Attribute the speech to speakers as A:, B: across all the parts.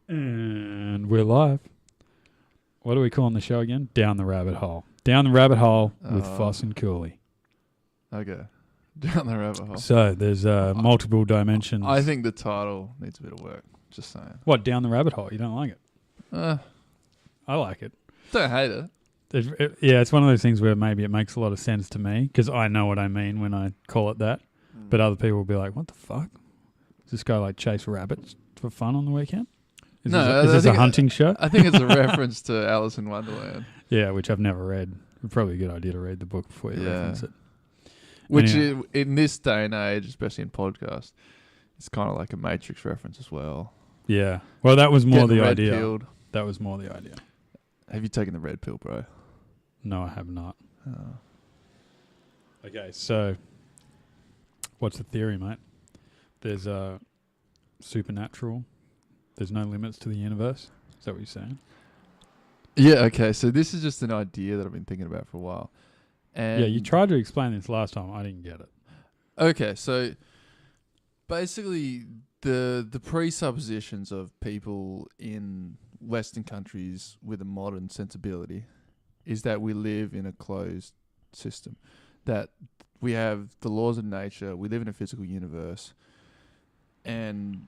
A: And we're live. What are we calling the show again? Down the Rabbit Hole. Down the Rabbit Hole with Foss and Cooley.
B: Okay. Down the rabbit hole.
A: So there's multiple dimensions.
B: I think the title needs a bit of work. Just saying.
A: What, Down the Rabbit Hole? You don't like it? I like it.
B: Don't hate it.
A: Yeah, it's one of those things where maybe it makes a lot of sense to me because I know what I mean when I call it that. But other people will be like, what the fuck? Does this guy like chase rabbits for fun on the weekend? Is this a hunting show?
B: I think it's a reference to Alice in Wonderland.
A: Yeah, which I've never read. Probably a good idea to read the book before you reference it.
B: Which in this day and age, especially in podcasts, it's kind of like a Matrix reference as well.
A: Yeah. Well, that was more
B: Getting
A: the idea.
B: red-pilled.
A: That was more the idea.
B: Have you taken the red pill, bro?
A: No, I have not.
B: Oh.
A: Okay, so what's the theory, mate? There's supernatural. There's no limits to the universe. Is that what you're saying?
B: Yeah, okay. So this is just an idea that I've been thinking about for a while. And
A: Yeah, you tried to explain this last time. I didn't get it.
B: Okay, so basically the presuppositions of people in Western countries with a modern sensibility is that we live in a closed system, that we have the laws of nature, we live in a physical universe, and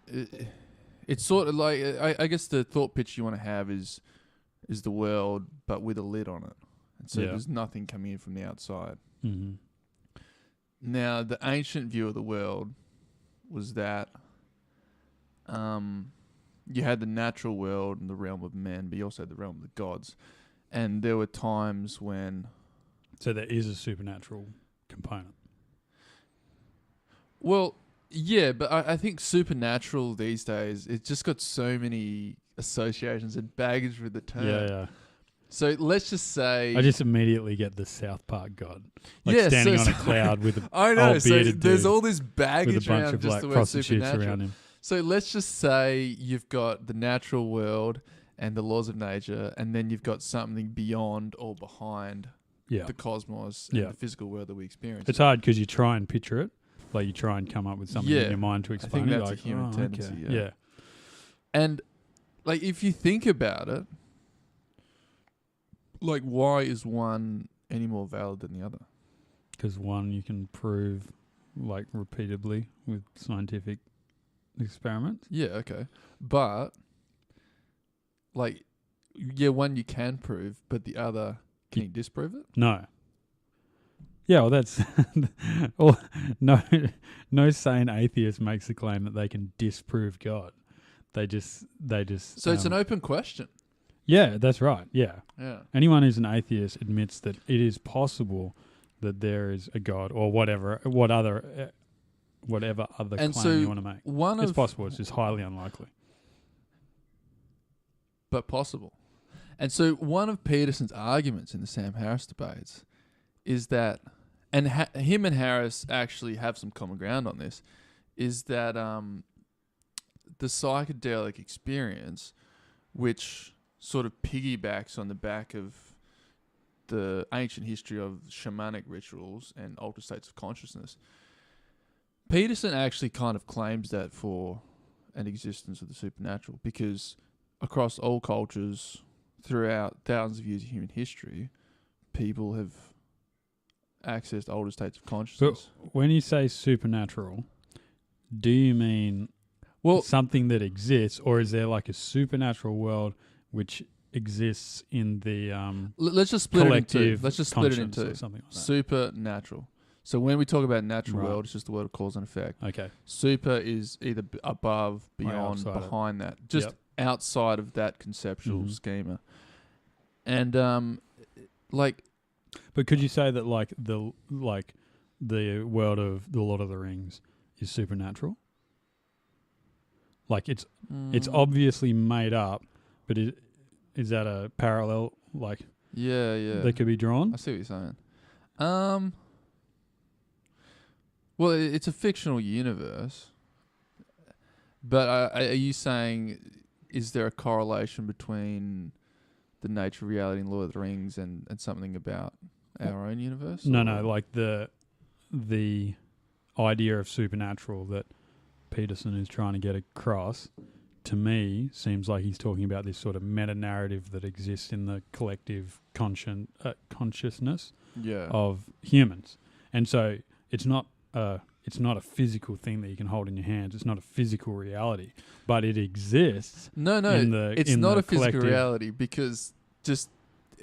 B: it's sort of like, I guess the thought picture you want to have is the world but with a lid on it. And so there's nothing coming in from the outside.
A: Mm-hmm.
B: Now, the ancient view of the world was that you had the natural world and the realm of men, but you also had the realm of the gods. And there were times when...
A: So there is a supernatural component.
B: Well, yeah, but I think supernatural these days, it's just got so many associations and baggage with the term.
A: Yeah.
B: So let's just say...
A: I just immediately get the South Park god. Like standing on a cloud with a
B: I know,
A: old
B: so
A: bearded
B: there's
A: dude
B: all this baggage
A: with a bunch
B: around
A: of
B: just
A: like
B: the word
A: prostitutes
B: supernatural.
A: around him.
B: So let's just say you've got the natural world and the laws of nature, and then you've got something beyond or behind the cosmos and the physical world that we experience.
A: It's hard because you try and picture it. Like you try and come up with something in your mind to explain
B: I think
A: it.
B: that's
A: like,
B: a human tendency.
A: Okay. Yeah.
B: And like if you think about it, like why is one any more valid than the other?
A: Because one you can prove like repeatedly with scientific experiments.
B: Yeah, okay. But like one you can prove, but the other can you disprove it?
A: No. Yeah, well that's no sane atheist makes the claim that they can disprove God. They just
B: So it's an open question.
A: Yeah, that's right. Yeah.
B: Yeah.
A: Anyone who's an atheist admits that it is possible that there is a God or whatever other claim
B: so
A: you want to make. It's possible. It's just highly unlikely.
B: But possible. And so one of Peterson's arguments in the Sam Harris debates is that, and him and Harris actually have some common ground on this, is that the psychedelic experience, which sort of piggybacks on the back of the ancient history of shamanic rituals and altered states of consciousness, Peterson actually kind of claims that for an existence of the supernatural, because across all cultures throughout thousands of years of human history, people have accessed older states of consciousness.
A: But when you say supernatural, do you mean something that exists, or is there like a supernatural world which exists in the
B: let's just split it in two. Let's just split it in two.
A: Something like that.
B: Supernatural. So when we talk about natural world, it's just the word of cause and effect.
A: Okay.
B: Super is either above, beyond,
A: outside
B: behind that. Just outside of that conceptual schema. And
A: but could you say that like the world of the Lord of the Rings is supernatural? Like it's obviously made up, but is that a parallel like that could be drawn?
B: I see what you're saying. Well, it's a fictional universe, but are you saying, is there a correlation between the nature of reality in Lord of the Rings and something about our own universe?
A: No, like the idea of supernatural that Peterson is trying to get across to me, seems like he's talking about this sort of meta-narrative that exists in the collective consciousness
B: Yeah.
A: of humans. And so it's not a physical thing that you can hold in your hands. It's not a physical reality, but it exists.
B: No, it's
A: in
B: not
A: the
B: a physical
A: collective
B: reality, because just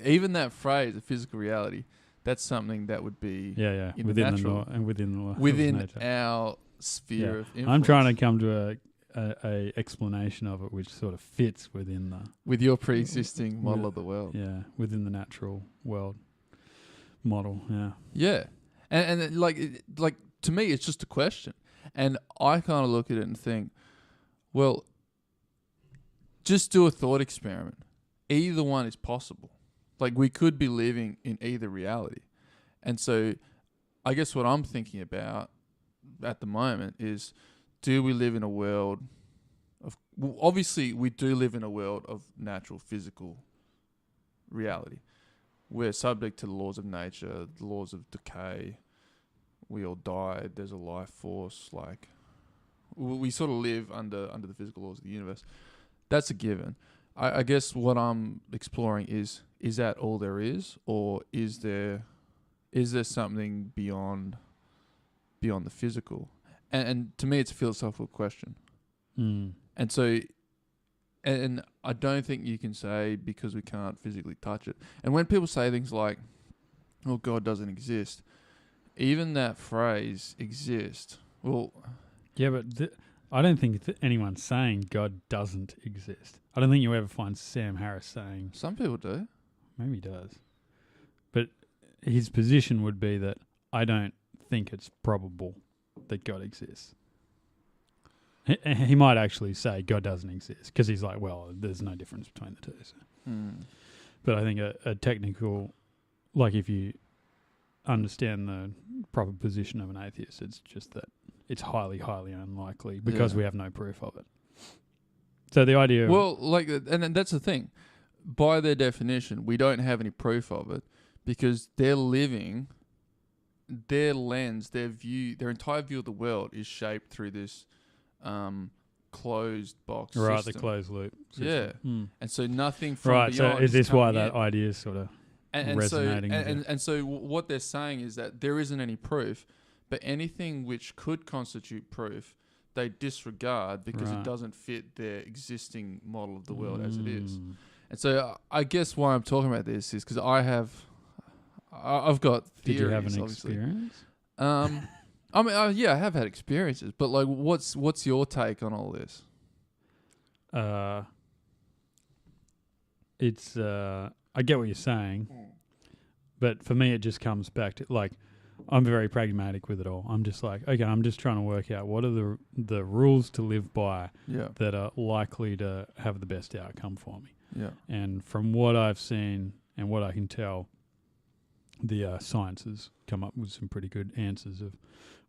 B: even that phrase, a physical reality, that's something that would be in
A: within
B: the natural,
A: within the law of
B: within
A: nature.
B: our sphere of influence.
A: I'm trying to come to a explanation of it which sort of fits within
B: with your pre-existing model of the world.
A: within the natural world model.
B: Yeah, and like to me, it's just a question, and I kind of look at it and think, well, just do a thought experiment. Either one is possible. Like, we could be living in either reality. And so I guess what I'm thinking about at the moment is, do we live in a world of... Well, obviously, we do live in a world of natural physical reality. We're subject to the laws of nature, the laws of decay. We all die. There's a life force. Like, we sort of live under the physical laws of the universe. That's a given. I guess what I'm exploring is that all there is, or is there something beyond the physical? And to me, it's a philosophical question.
A: Mm.
B: And so, and I don't think you can say because we can't physically touch it. And when people say things like, "Oh, God doesn't exist," even that phrase "exist," well,
A: yeah, but I don't think anyone's saying God doesn't exist. I don't think you ever find Sam Harris saying...
B: Some people do.
A: Maybe he does. But his position would be that I don't think it's probable that God exists. He might actually say God doesn't exist, because he's like, well, there's no difference between the two. So. But I think a technical... Like, if you understand the proper position of an atheist, it's just that it's highly, highly unlikely because we have no proof of it. So the idea...
B: Well, like, and that's the thing. By their definition, we don't have any proof of it because they're living, their lens, their view, their entire view of the world is shaped through this closed box
A: right,
B: system.
A: the closed loop system.
B: Yeah.
A: Mm.
B: And so nothing from
A: right,
B: beyond
A: so is this why that
B: in.
A: idea is sort of resonating?
B: And so what they're saying is that there isn't any proof, but anything which could constitute proof, they disregard because it doesn't fit their existing model of the world as it is. And so I guess why I'm talking about this is because I've got theories.
A: Did you have an
B: obviously.
A: experience?
B: I mean, I have had experiences, but like, what's your take on all this?
A: It's I get what you're saying, but for me it just comes back to, like, I'm very pragmatic with it all. I'm just like, okay, I'm just trying to work out what are the rules to live by that are likely to have the best outcome for me.
B: Yeah.
A: And from what I've seen and what I can tell, the science has come up with some pretty good answers of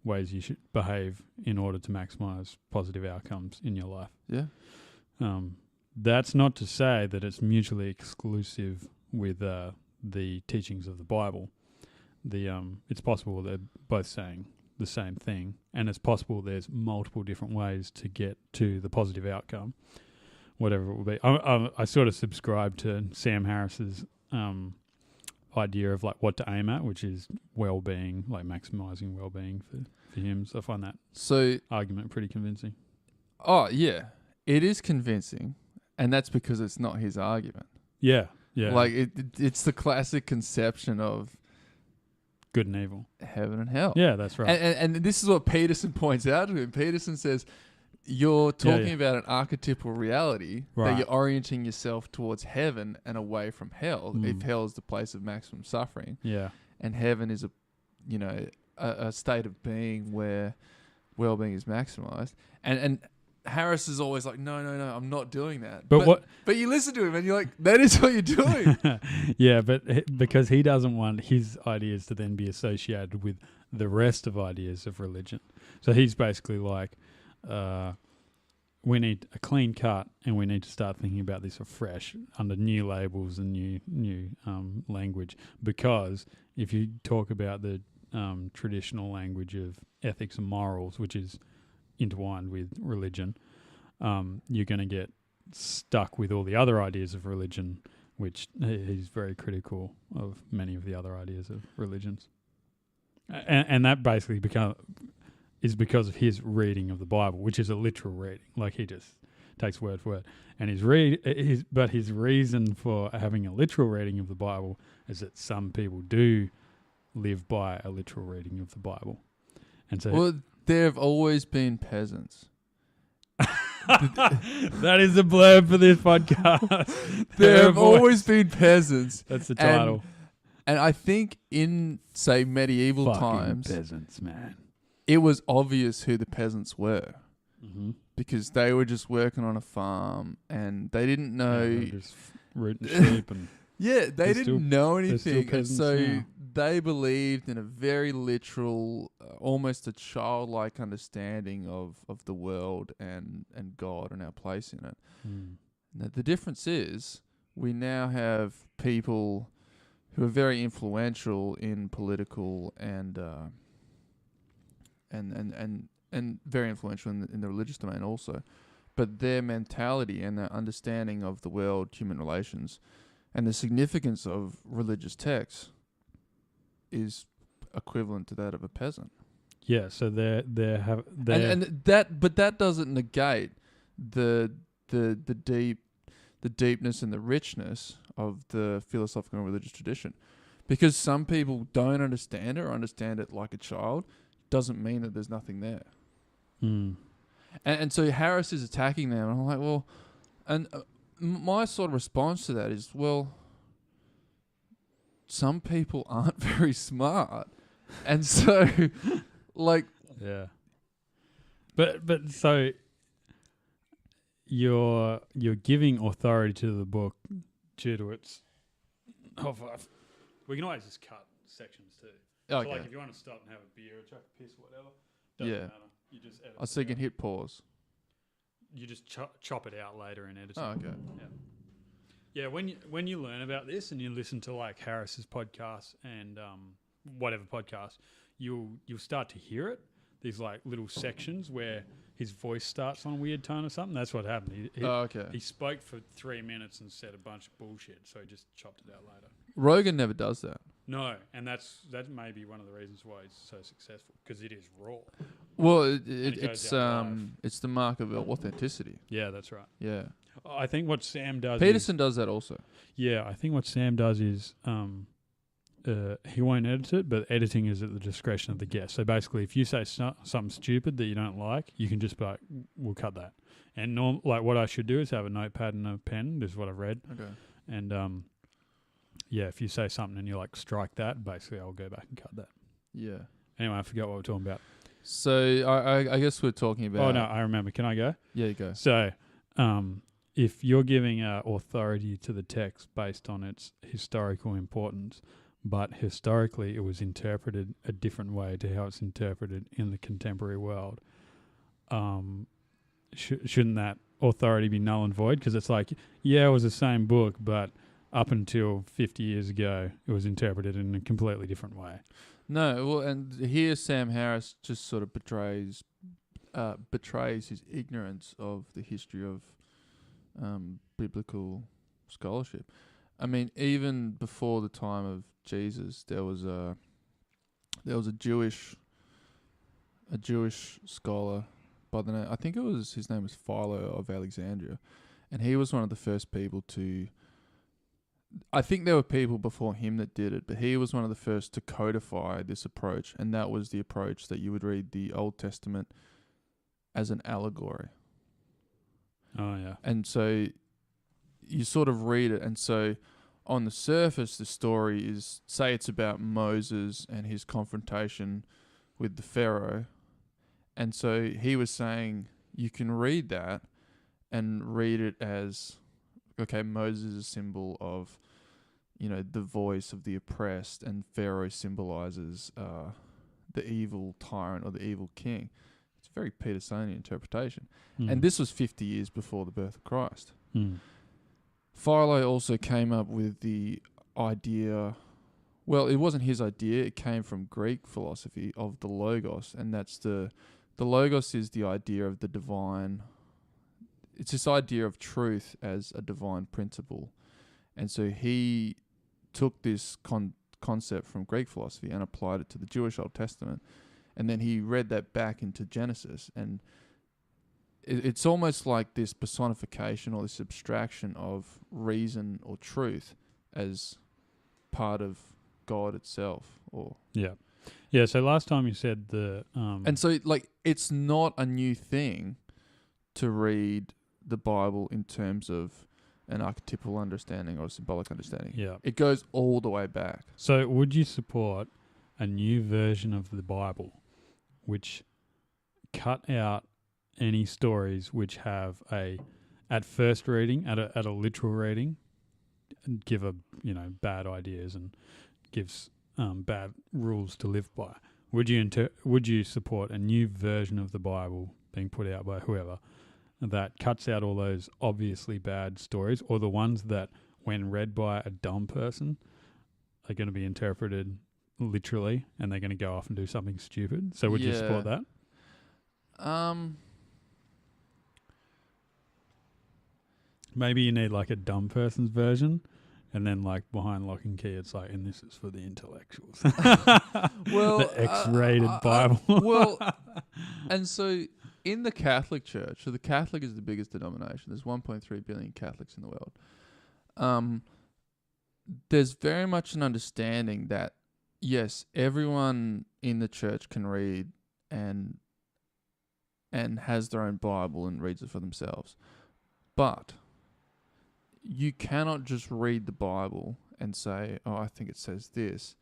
A: ways you should behave in order to maximize positive outcomes in your life.
B: Yeah.
A: That's not to say that it's mutually exclusive with the teachings of the Bible. It's possible they're both saying the same thing, and it's possible there's multiple different ways to get to the positive outcome, whatever it will be. I sort of subscribe to Sam Harris's idea of like what to aim at, which is well-being, like maximizing well-being for him. So I find that argument pretty convincing.
B: Oh, yeah. It is convincing, and that's because it's not his argument.
A: Yeah, yeah.
B: Like, it's the classic conception of
A: good and evil,
B: heaven and hell.
A: Yeah, that's right.
B: And this is what Peterson points out to him. Peterson says, you're talking about an archetypal reality that you're orienting yourself towards heaven and away from hell. If hell is the place of maximum suffering, and heaven is a state of being where well-being is maximized. And Harris is always like, no, I'm not doing that. But you listen to him and you're like, that is what you're doing.
A: Yeah, but because he doesn't want his ideas to then be associated with the rest of ideas of religion. So he's basically like, we need a clean cut and we need to start thinking about this afresh under new labels and new language. Because if you talk about the traditional language of ethics and morals, which is intertwined with religion, you're going to get stuck with all the other ideas of religion, which he's very critical of many of the other ideas of religions. And that basically is because of his reading of the Bible, which is a literal reading. Like, he just takes word for word. And his reason for having a literal reading of the Bible is that some people do live by a literal reading of the Bible. And so,
B: well, there have always been peasants.
A: that is the blurb for this podcast.
B: There have always been peasants.
A: That's the title.
B: And I think in, say, medieval
A: Fucking
B: times,
A: peasants, man.
B: it was obvious who the peasants were.
A: Mm-hmm.
B: Because they were just working on a farm and they didn't know.
A: Just rooting sheep and
B: yeah, they didn't know anything. And so
A: now.
B: they believed in a very literal, almost a childlike understanding of the world and God and our place in it. Now, the difference is we now have people who are very influential in political and very influential in the religious domain also. But their mentality and their understanding of the world, human relations, and the significance of religious texts is equivalent to that of a peasant.
A: Yeah, so but
B: that doesn't negate the deepness and the richness of the philosophical and religious tradition. Because some people don't understand it or understand it like a child, doesn't mean that there's nothing there. And so Harris is attacking them, and I'm like, well, and my sort of response to that is, well, some people aren't very smart, and so, like,
A: yeah, but so you're giving authority to the book due to its. We can always just cut sections too.
B: Okay.
A: So, like, if you want to stop and have a beer or chuck a piss or whatever, doesn't matter. You just edit.
B: So you can hit pause.
A: You just chop it out later in editing.
B: Oh, okay.
A: Yeah. When you learn about this and you listen to like Harris's podcast and whatever podcast, you'll start to hear it. These like little sections where his voice starts on a weird tone or something. That's what happened. He spoke for 3 minutes and said a bunch of bullshit, so he just chopped it out later.
B: Rogan never does that.
A: No, and that may be one of the reasons why he's so successful, because it is raw.
B: Well, it's the mark of authenticity.
A: Yeah, that's right.
B: Yeah,
A: I think what Sam does.
B: Peterson does that also.
A: Yeah, I think what Sam does is he won't edit it, but editing is at the discretion of the guest. So basically, if you say something stupid that you don't like, you can just be like, we'll cut that. And like what I should do is have a notepad and a pen. This is what I've read.
B: Okay.
A: And yeah, if you say something and you like strike that, basically I'll go back and cut that.
B: Yeah.
A: Anyway, I forgot what we're talking about.
B: So I guess we're talking about.
A: Oh no, I remember. Can I go?
B: Yeah, you go.
A: So, if you're giving authority to the text based on its historical importance, but historically it was interpreted a different way to how it's interpreted in the contemporary world, shouldn't that authority be null and void? Because it's like, yeah, it was the same book, but up until 50 years ago, it was interpreted in a completely different way.
B: No, well, and here Sam Harris just sort of betrays his ignorance of the history of biblical scholarship. I mean, even before the time of Jesus, there was a Jewish scholar by the name, I think his name was Philo of Alexandria, and he was one of the first people to. I think there were people before him that did it, but he was one of the first to codify this approach, and that was the approach that you would read the Old Testament as an allegory.
A: Oh, yeah.
B: And so you sort of read it, and so on the surface, the story is, say it's about Moses and his confrontation with the Pharaoh, and so he was saying you can read that and read it as, okay, Moses is a symbol of, the voice of the oppressed, and Pharaoh symbolizes the evil tyrant or the evil king. It's a very Petersonian interpretation. And this was 50 years before the birth of Christ. Philo also came up with the idea, well, it wasn't his idea, it came from Greek philosophy of the logos, and that's the logos is the idea of the divine it's this idea of truth as a divine principle. And so he took this concept from Greek philosophy and applied it to the Jewish Old Testament. And then he read that back into Genesis. And it's almost like this personification or this abstraction of reason or truth as part of God itself.
A: Yeah, so last time you said
B: And so, like, it's not a new thing to read the Bible in terms of an archetypal understanding or a symbolic understanding.
A: Yeah.
B: It goes all the way back.
A: So would you support a new version of the Bible which cut out any stories which have at first reading, at a literal reading, and give bad ideas and gives bad rules to live by? Would you support a new version of the Bible being put out by whoever that cuts out all those obviously bad stories, or the ones that, when read by a dumb person, are going to be interpreted literally and they're going to go off and do something stupid? So would you support that? Maybe you need like a dumb person's version, and then like behind lock and key it's like, and this is for the intellectuals.
B: Well,
A: the X-rated Bible.
B: And so in the Catholic Church, so the Catholic is the biggest denomination. There's 1.3 billion Catholics in the world. There's very much an understanding that, yes, everyone in the church can read and has their own Bible and reads it for themselves. But you cannot just read the Bible and say, oh, I think it says this.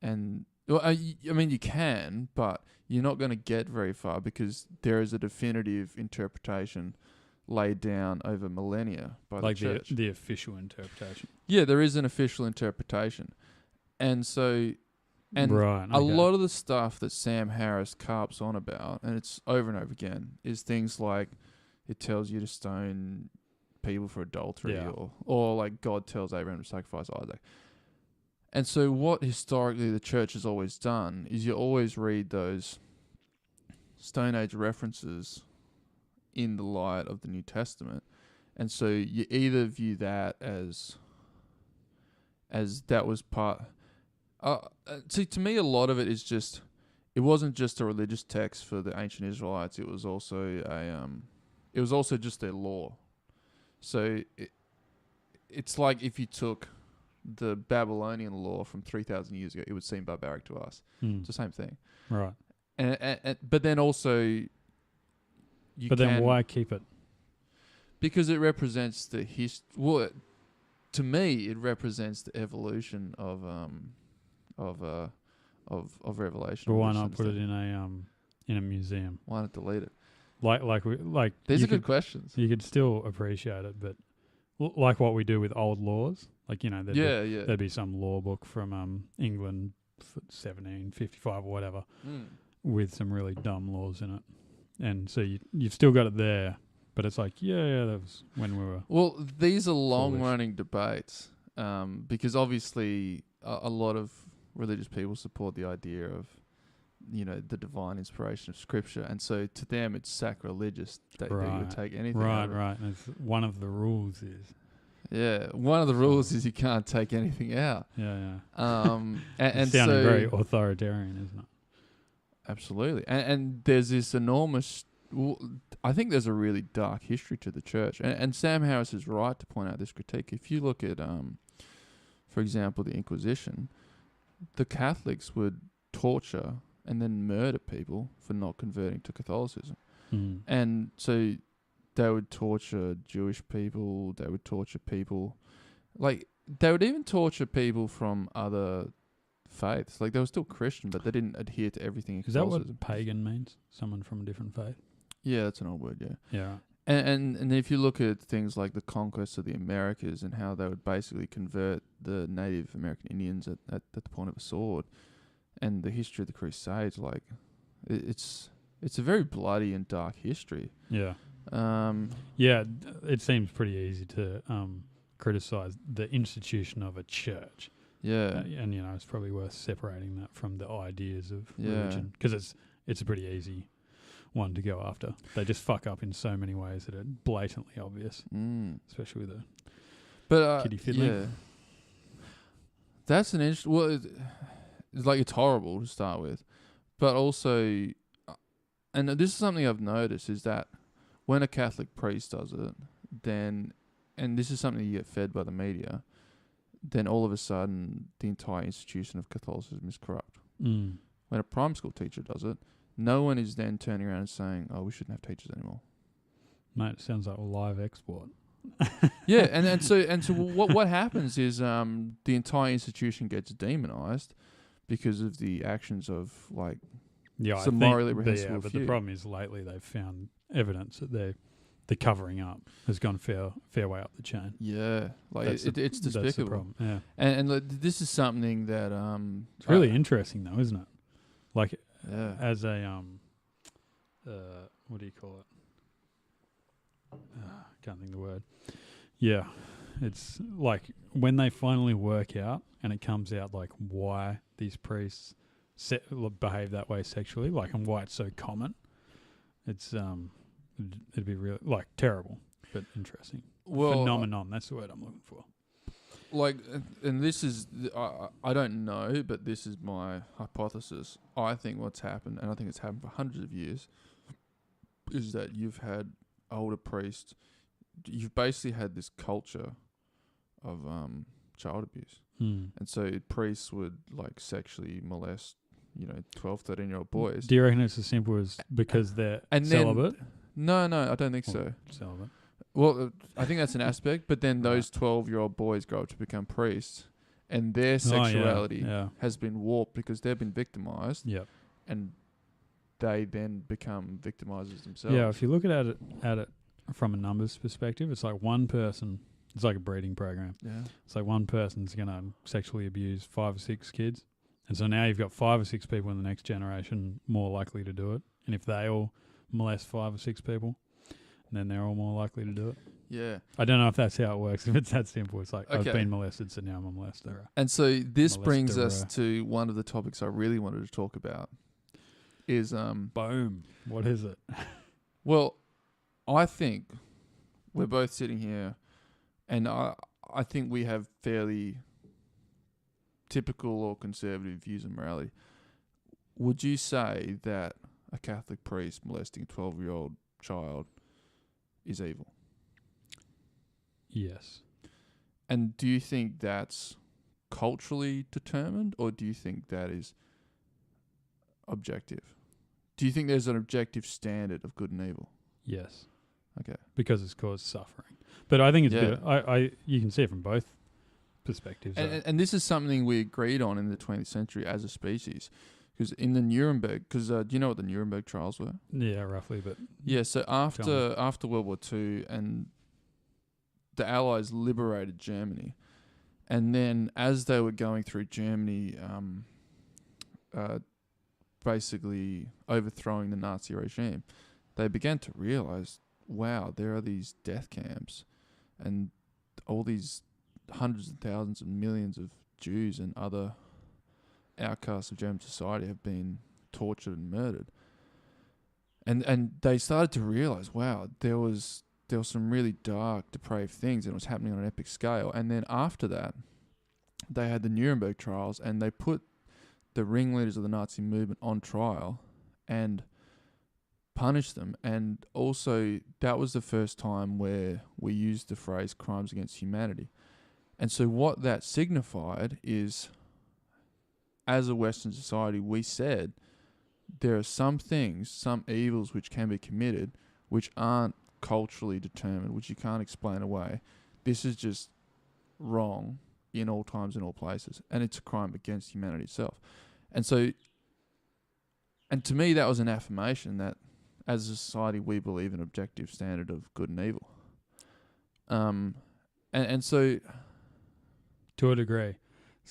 B: And you can, but you're not going to get very far because there is a definitive interpretation laid down over millennia by the church.
A: The official interpretation.
B: Yeah, there is an official interpretation. And so,
A: right, okay.
B: A lot of the stuff that Sam Harris carps on about, and it's over and over again, is things like it tells you to stone people for adultery, or like God tells Abraham to sacrifice Isaac. And so what historically the church has always done is you always read those Stone Age references in the light of the New Testament. And so you either view that as that was part... see, to me, a lot of it is just... It wasn't just a religious text for the ancient Israelites. It was also just their law. So it's like if you took the Babylonian law from 3,000 years ago, it would seem barbaric to us. It's the same thing.
A: Right.
B: And but then also...
A: then why keep it?
B: Because it represents the to me, it represents the evolution of Revelation.
A: But why not put it in a museum?
B: Why not delete it?
A: Like
B: these are good questions.
A: You could still appreciate it, but like what we do with old laws, like there'd be some law book from England, 1755 or whatever, with some really dumb laws in it, and so you've still got it there. But it's like, that was when we were...
B: Well, these are long-running debates because obviously a lot of religious people support the idea of, the divine inspiration of Scripture. And so to them, it's sacrilegious that you would take anything out of it.
A: Right. And one of the rules is...
B: Yeah, one of the rules is you can't take anything out.
A: Yeah.
B: And
A: it's sounding very authoritarian, isn't it?
B: Absolutely. And there's this enormous... I think there's a really dark history to the church. And Sam Harris is right to point out this critique. If you look at, for example, the Inquisition, the Catholics would torture and then murder people for not converting to Catholicism. And so they would torture Jewish people, they would torture people. Like, they would even torture people from other faiths. Like, they were still Christian, but they didn't adhere to everything in Catholicism.
A: Is that what pagan means? Someone from a different faith?
B: Yeah, that's an old word, yeah.
A: Yeah.
B: And if you look at things like the conquest of the Americas and how they would basically convert the Native American Indians at the point of a sword, and the history of the Crusades, like, it's a very bloody and dark history.
A: Yeah. It seems pretty easy to criticize the institution of a church.
B: Yeah.
A: And it's probably worth separating that from the ideas of religion, because it's a pretty easy one to go after. They just fuck up in so many ways that are blatantly obvious, especially with the kiddie fiddling.
B: Yeah. That's an interesting. Well, it's like it's horrible to start with, but also, and this is something I've noticed is that when a Catholic priest does it, then, and this is something you get fed by the media, then all of a sudden the entire institution of Catholicism is corrupt.
A: Mm.
B: When a primary school teacher does it, no one is then turning around and saying, "Oh, we shouldn't have teachers anymore."
A: Mate, it sounds like a live export.
B: Yeah, and so what happens is the entire institution gets demonized because of the actions of like some morally reprehensible
A: but
B: few.
A: the problem is lately they've found evidence that the covering up has gone fair way up the chain.
B: Yeah, like it's
A: That's the
B: despicable.
A: problem. Yeah,
B: And this is something that
A: it's really interesting though, isn't it? Like
B: yeah.
A: as a what do you call it? Can't think of the word. Yeah, it's like when they finally work out and it comes out like why these priests behave that way sexually, like and why it's so common. It's it'd be really like terrible but interesting.
B: Well,
A: Phenomenon. That's the word I'm looking for.
B: like, and this is I don't know, but this is my hypothesis. I think what's happened, and I think it's happened for hundreds of years, is that you've had older priests. You've basically had this culture of child abuse. And so priests would like sexually molest, 12, 13-year-old boys.
A: Do you reckon it's as simple as because they're celibate?
B: No, I don't think so.
A: Celibate.
B: Well, I think that's an aspect, but then those 12-year-old boys grow up to become priests, and their sexuality has been warped because they've been victimized.
A: Yep.
B: And they then become victimizers themselves.
A: Yeah, if you look at it from a numbers perspective, it's like one person. It's like a breeding program.
B: Yeah.
A: It's like one person's going to sexually abuse 5 or 6 kids. And so now you've got 5 or 6 people in the next generation more likely to do it. And if they all molest 5 or 6 people, then they're all more likely to do it.
B: Yeah.
A: I don't know if that's how it works. If it's that simple, it's like, I've
B: Okay.
A: been molested, so now I'm a molester.
B: And so this brings
A: Molester.
B: us to one of the topics I really wanted to talk about is
A: Boom. What is it?
B: well, I think we're both sitting here and I think we have fairly typical or conservative views of morality. Would you say that a Catholic priest molesting a 12-year-old child is evil?
A: Yes.
B: And do you think that's culturally determined, or do you think that is objective? Do you think there's an objective standard of good and evil?
A: Yes.
B: Okay.
A: Because it's caused suffering. But I think it's
B: Yeah.
A: a bit, you can see it from both perspectives.
B: And this is something we agreed on in the 20th century as a species. Because in the Nuremberg, do you know what the Nuremberg trials were?
A: Yeah, roughly. But
B: Yeah, so after World War II, and the Allies liberated Germany, and then as they were going through Germany, basically overthrowing the Nazi regime, they began to realize, wow, there are these death camps, and all these hundreds of thousands and millions of Jews and other outcasts of German society have been tortured and murdered. And they started to realize, wow, there was some really dark, depraved things, and it was happening on an epic scale. And then after that, they had the Nuremberg trials, and they put the ringleaders of the Nazi movement on trial and punished them. And also, that was the first time where we used the phrase crimes against humanity. And so what that signified is, as a Western society, we said there are some things, some evils which can be committed, which aren't culturally determined, which you can't explain away. This is just wrong in all times and all places, and it's a crime against humanity itself. And so, and to me, that was an affirmation that as a society we believe an objective standard of good and evil. And so,
A: to a degree.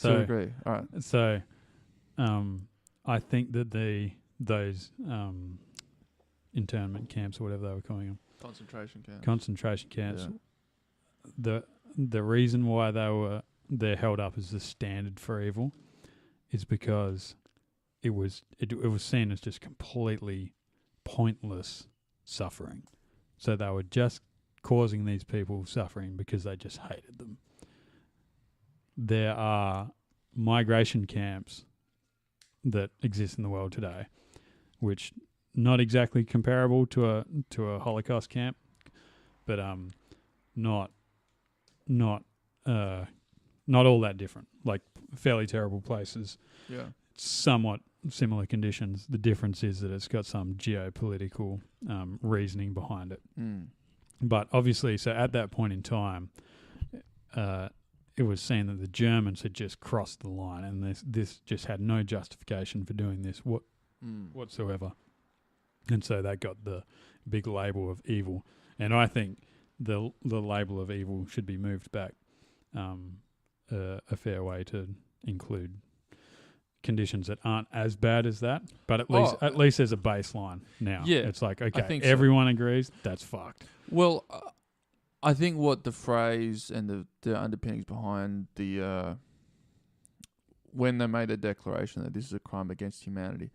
B: to a degree, all right.
A: So, I think that those internment camps or whatever they were calling them, concentration camps.
B: Yeah.
A: The reason why they're held up as the standard for evil is because it was seen as just completely pointless suffering. So they were just causing these people suffering because they just hated them. There are migration camps that exist in the world today, which not exactly comparable to a Holocaust camp, but not all that different. Like fairly terrible places.
B: Yeah.
A: Somewhat similar conditions. The difference is that it's got some geopolitical reasoning behind it.
B: Mm.
A: But obviously, so at that point in time, it was seen that the Germans had just crossed the line, and this just had no justification for doing this whatsoever. And so that got the big label of evil. And I think the label of evil should be moved back a fair way to include conditions that aren't as bad as that, but at least there's a baseline now.
B: Yeah,
A: it's like, okay,
B: so.
A: Everyone agrees that's fucked.
B: Well, I think what the phrase and the underpinnings behind the when they made a declaration that this is a crime against humanity,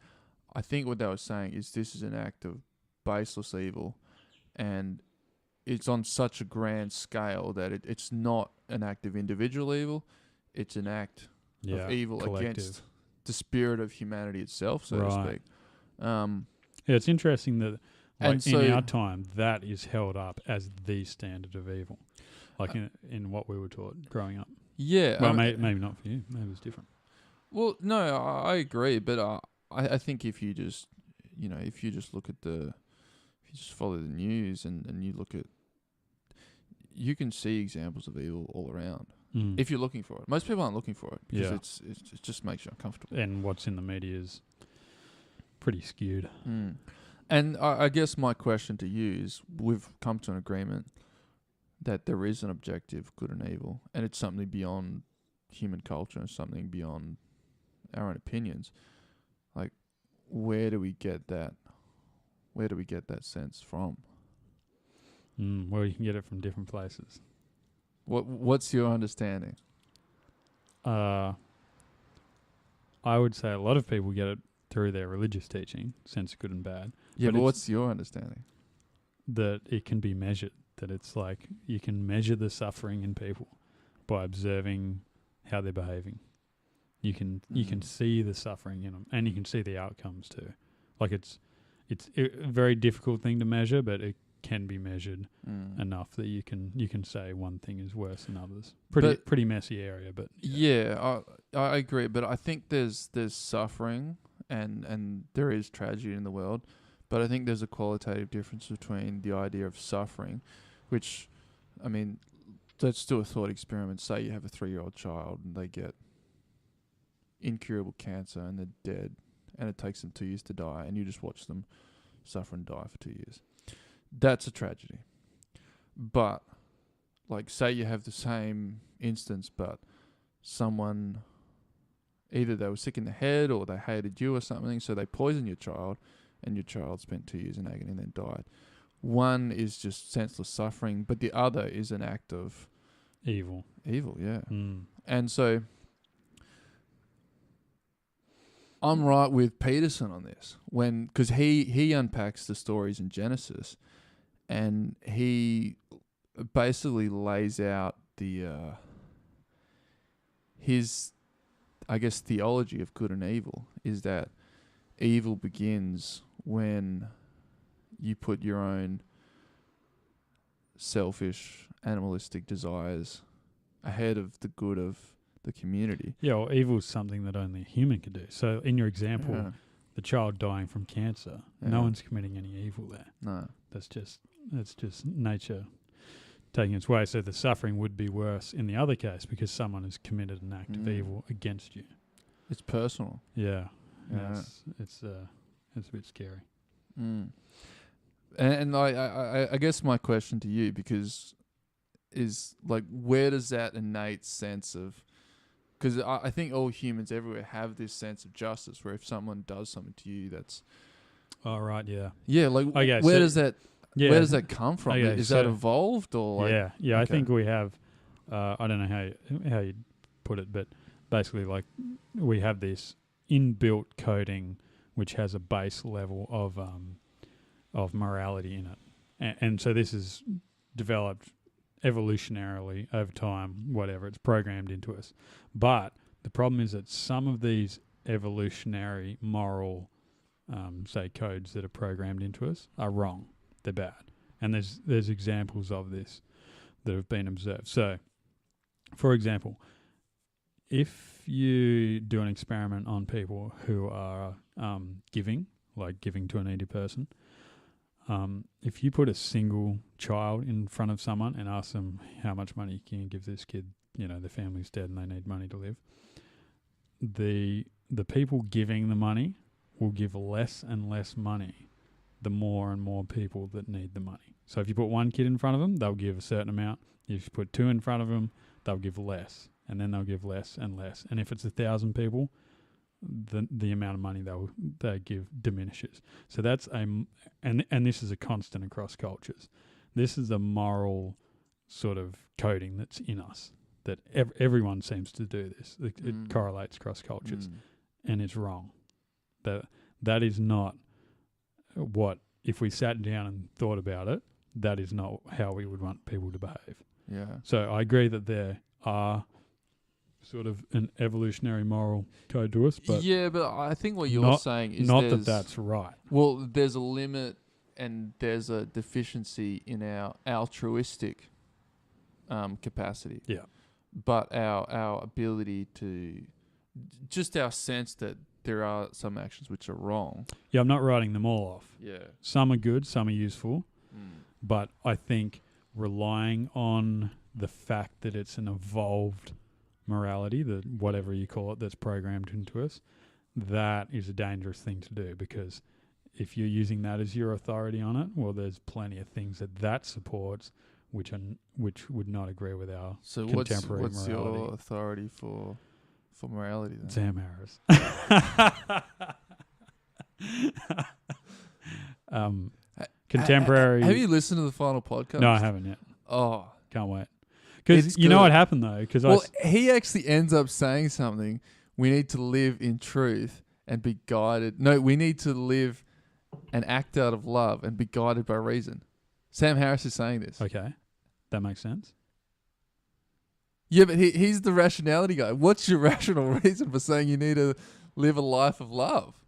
B: I think what they were saying is this is an act of baseless evil, and it's on such a grand scale that it's not an act of individual evil, it's an act of evil
A: collective.
B: Against the spirit of humanity itself, so to speak.
A: It's interesting that
B: and
A: in our time, that is held up as the standard of evil, like in what we were taught growing up.
B: Yeah.
A: Well, maybe not for you. Maybe it's different.
B: Well, no, I agree, but I think if you just look at if you just follow the news and you look at, you can see examples of evil all around. If you're looking for it. Most people aren't looking for it because it just makes you uncomfortable.
A: And what's in the media is pretty skewed.
B: And I guess my question to you is, we've come to an agreement that there is an objective good and evil, and it's something beyond human culture and something beyond our own opinions. Like, where do we get that? Where do we get that sense from?
A: Well, you can get it from different places.
B: What's your understanding?
A: I would say a lot of people get it through their religious teaching, sense of good and bad.
B: Yeah, but what's your understanding?
A: That it can be measured. That it's like you can measure the suffering in people by observing how they're behaving. You can see the suffering in them, and you can see the outcomes too. Like it's a very difficult thing to measure, but it can be measured enough that you can say one thing is worse than others. Pretty messy area, but
B: I agree. But I think there's suffering and there is tragedy in the world, but I think there's a qualitative difference between the idea of suffering, which, I mean, let's do a thought experiment. Say you have a 3-year-old child and they get incurable cancer and they're dead, and it takes them 2 years to die, and you just watch them suffer and die for 2 years. That's a tragedy. But, like, say you have the same instance, but someone, either they were sick in the head or they hated you or something, so they poisoned your child, and your child spent 2 years in agony and then died. One is just senseless suffering, but the other is an act of
A: evil.
B: Evil, yeah. And so I'm right with Peterson on this, because he unpacks the stories in Genesis, and he basically lays out his, I guess, theology of good and evil is that evil begins when you put your own selfish, animalistic desires ahead of the good of the community.
A: Yeah, well, evil is something that only a human could do. So in your example, the child dying from cancer, no one's committing any evil there.
B: No.
A: That's just nature taking its way. So the suffering would be worse in the other case because someone has committed an act of evil against you.
B: It's personal.
A: Yeah. It's a bit scary.
B: And I guess my question to you, is like, where does that innate sense of, because I think all humans everywhere have this sense of justice, where if someone does something to you, that's
A: right, yeah,
B: like,
A: okay,
B: where does that come from?
A: Okay,
B: is that evolved or like?
A: Yeah. Okay. I think we have. I don't know how you put it, but basically, like, we have this inbuilt coding which has a base level of of morality in it. And so this is developed evolutionarily over time, whatever, it's programmed into us. But the problem is that some of these evolutionary moral, say, codes that are programmed into us are wrong. They're bad. And there's examples of this that have been observed. So, for example, if you do an experiment on people who are giving, like giving to a needy person, if you put a single child in front of someone and ask them how much money can you give this kid, the family's dead and they need money to live, the people giving the money will give less and less money the more and more people that need the money. So if you put one kid in front of them, they'll give a certain amount. If you put two in front of them, they'll give less, and then they'll give less and less. And if it's 1,000 people, the amount of money they give diminishes. So that's and this is a constant across cultures. This is a moral sort of coding that's in us, that everyone seems to do this. It correlates across cultures, and it's wrong. That is not what, if we sat down and thought about it, that is not how we would want people to behave.
B: Yeah.
A: So I agree that there are sort of an evolutionary moral code to us, but
B: yeah, but I think what you're saying is
A: not that that's right.
B: Well, there's a limit and there's a deficiency in our altruistic capacity.
A: Yeah.
B: But our ability to, just our sense that there are some actions which are wrong.
A: Yeah, I'm not writing them all off.
B: Yeah.
A: Some are good, some are useful, but I think relying on the fact that it's an evolved morality, that whatever you call it, that's programmed into us, that is a dangerous thing to do, because if you're using that as your authority on it, well, there's plenty of things that supports which would not agree with our contemporary
B: what's
A: morality.
B: your authority for morality then?
A: Sam Harris. Contemporary.
B: Have you listened to the final podcast?
A: No, I haven't yet.
B: Oh,
A: can't wait. Because you
B: good.
A: know what happened though? Because
B: he actually ends up saying something. We need to live in truth and be guided. No, we need to live and act out of love and be guided by reason. Sam Harris is saying this.
A: Okay, that makes sense.
B: Yeah, but he's the rationality guy. What's your rational reason for saying you need to live a life of love?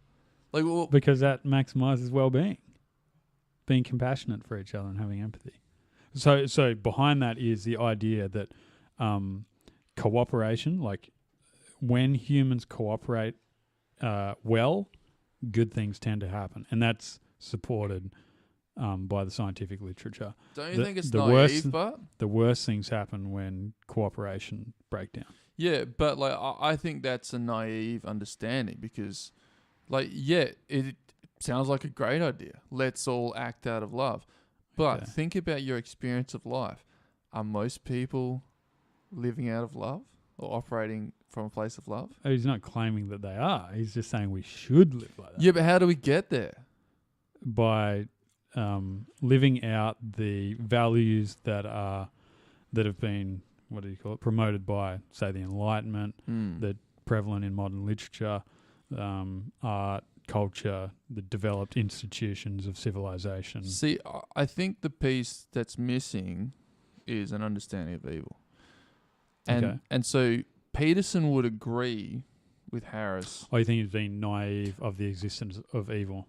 B: Like, well,
A: because that maximizes well-being, being compassionate for each other and having empathy. So behind that is the idea that cooperation, like when humans cooperate well, good things tend to happen, and that's supported by the scientific literature.
B: Don't you think it's naive, but?
A: The worst things happen when cooperation breaks down.
B: Yeah, but like I think that's a naive understanding because, like, yeah, it sounds like a great idea. Let's all act out of love. But think about your experience of life. Are most people living out of love or operating from a place of love?
A: He's not claiming that they are. He's just saying we should live like that.
B: Yeah, but how do we get there?
A: By living out the values that have been, what do you call it, promoted by, say, the Enlightenment, that prevalent in modern literature, art, culture, the developed institutions of civilization.
B: See, I think the piece that's missing is an understanding of evil. And so Peterson would agree with Harris.
A: Oh, you think he's being naive of the existence of evil?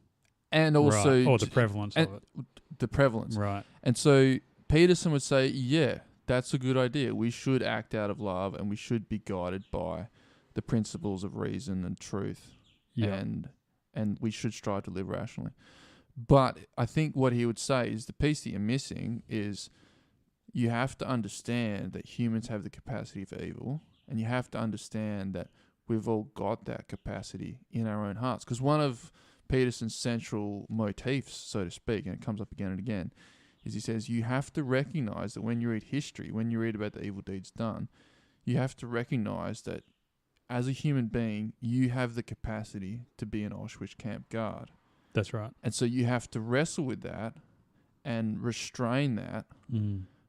B: And also...
A: Right. Or the prevalence of it.
B: The prevalence.
A: Right.
B: And so Peterson would say, yeah, that's a good idea. We should act out of love and we should be guided by the principles of reason and truth.
A: Yeah.
B: And we should strive to live rationally. But I think what he would say is the piece that you're missing is you have to understand that humans have the capacity for evil, and you have to understand that we've all got that capacity in our own hearts. Because one of Peterson's central motifs, so to speak, and it comes up again and again, is he says you have to recognize that when you read history, when you read about the evil deeds done, you have to recognize that as a human being, you have the capacity to be an Auschwitz camp guard.
A: That's right.
B: And so you have to wrestle with that and restrain that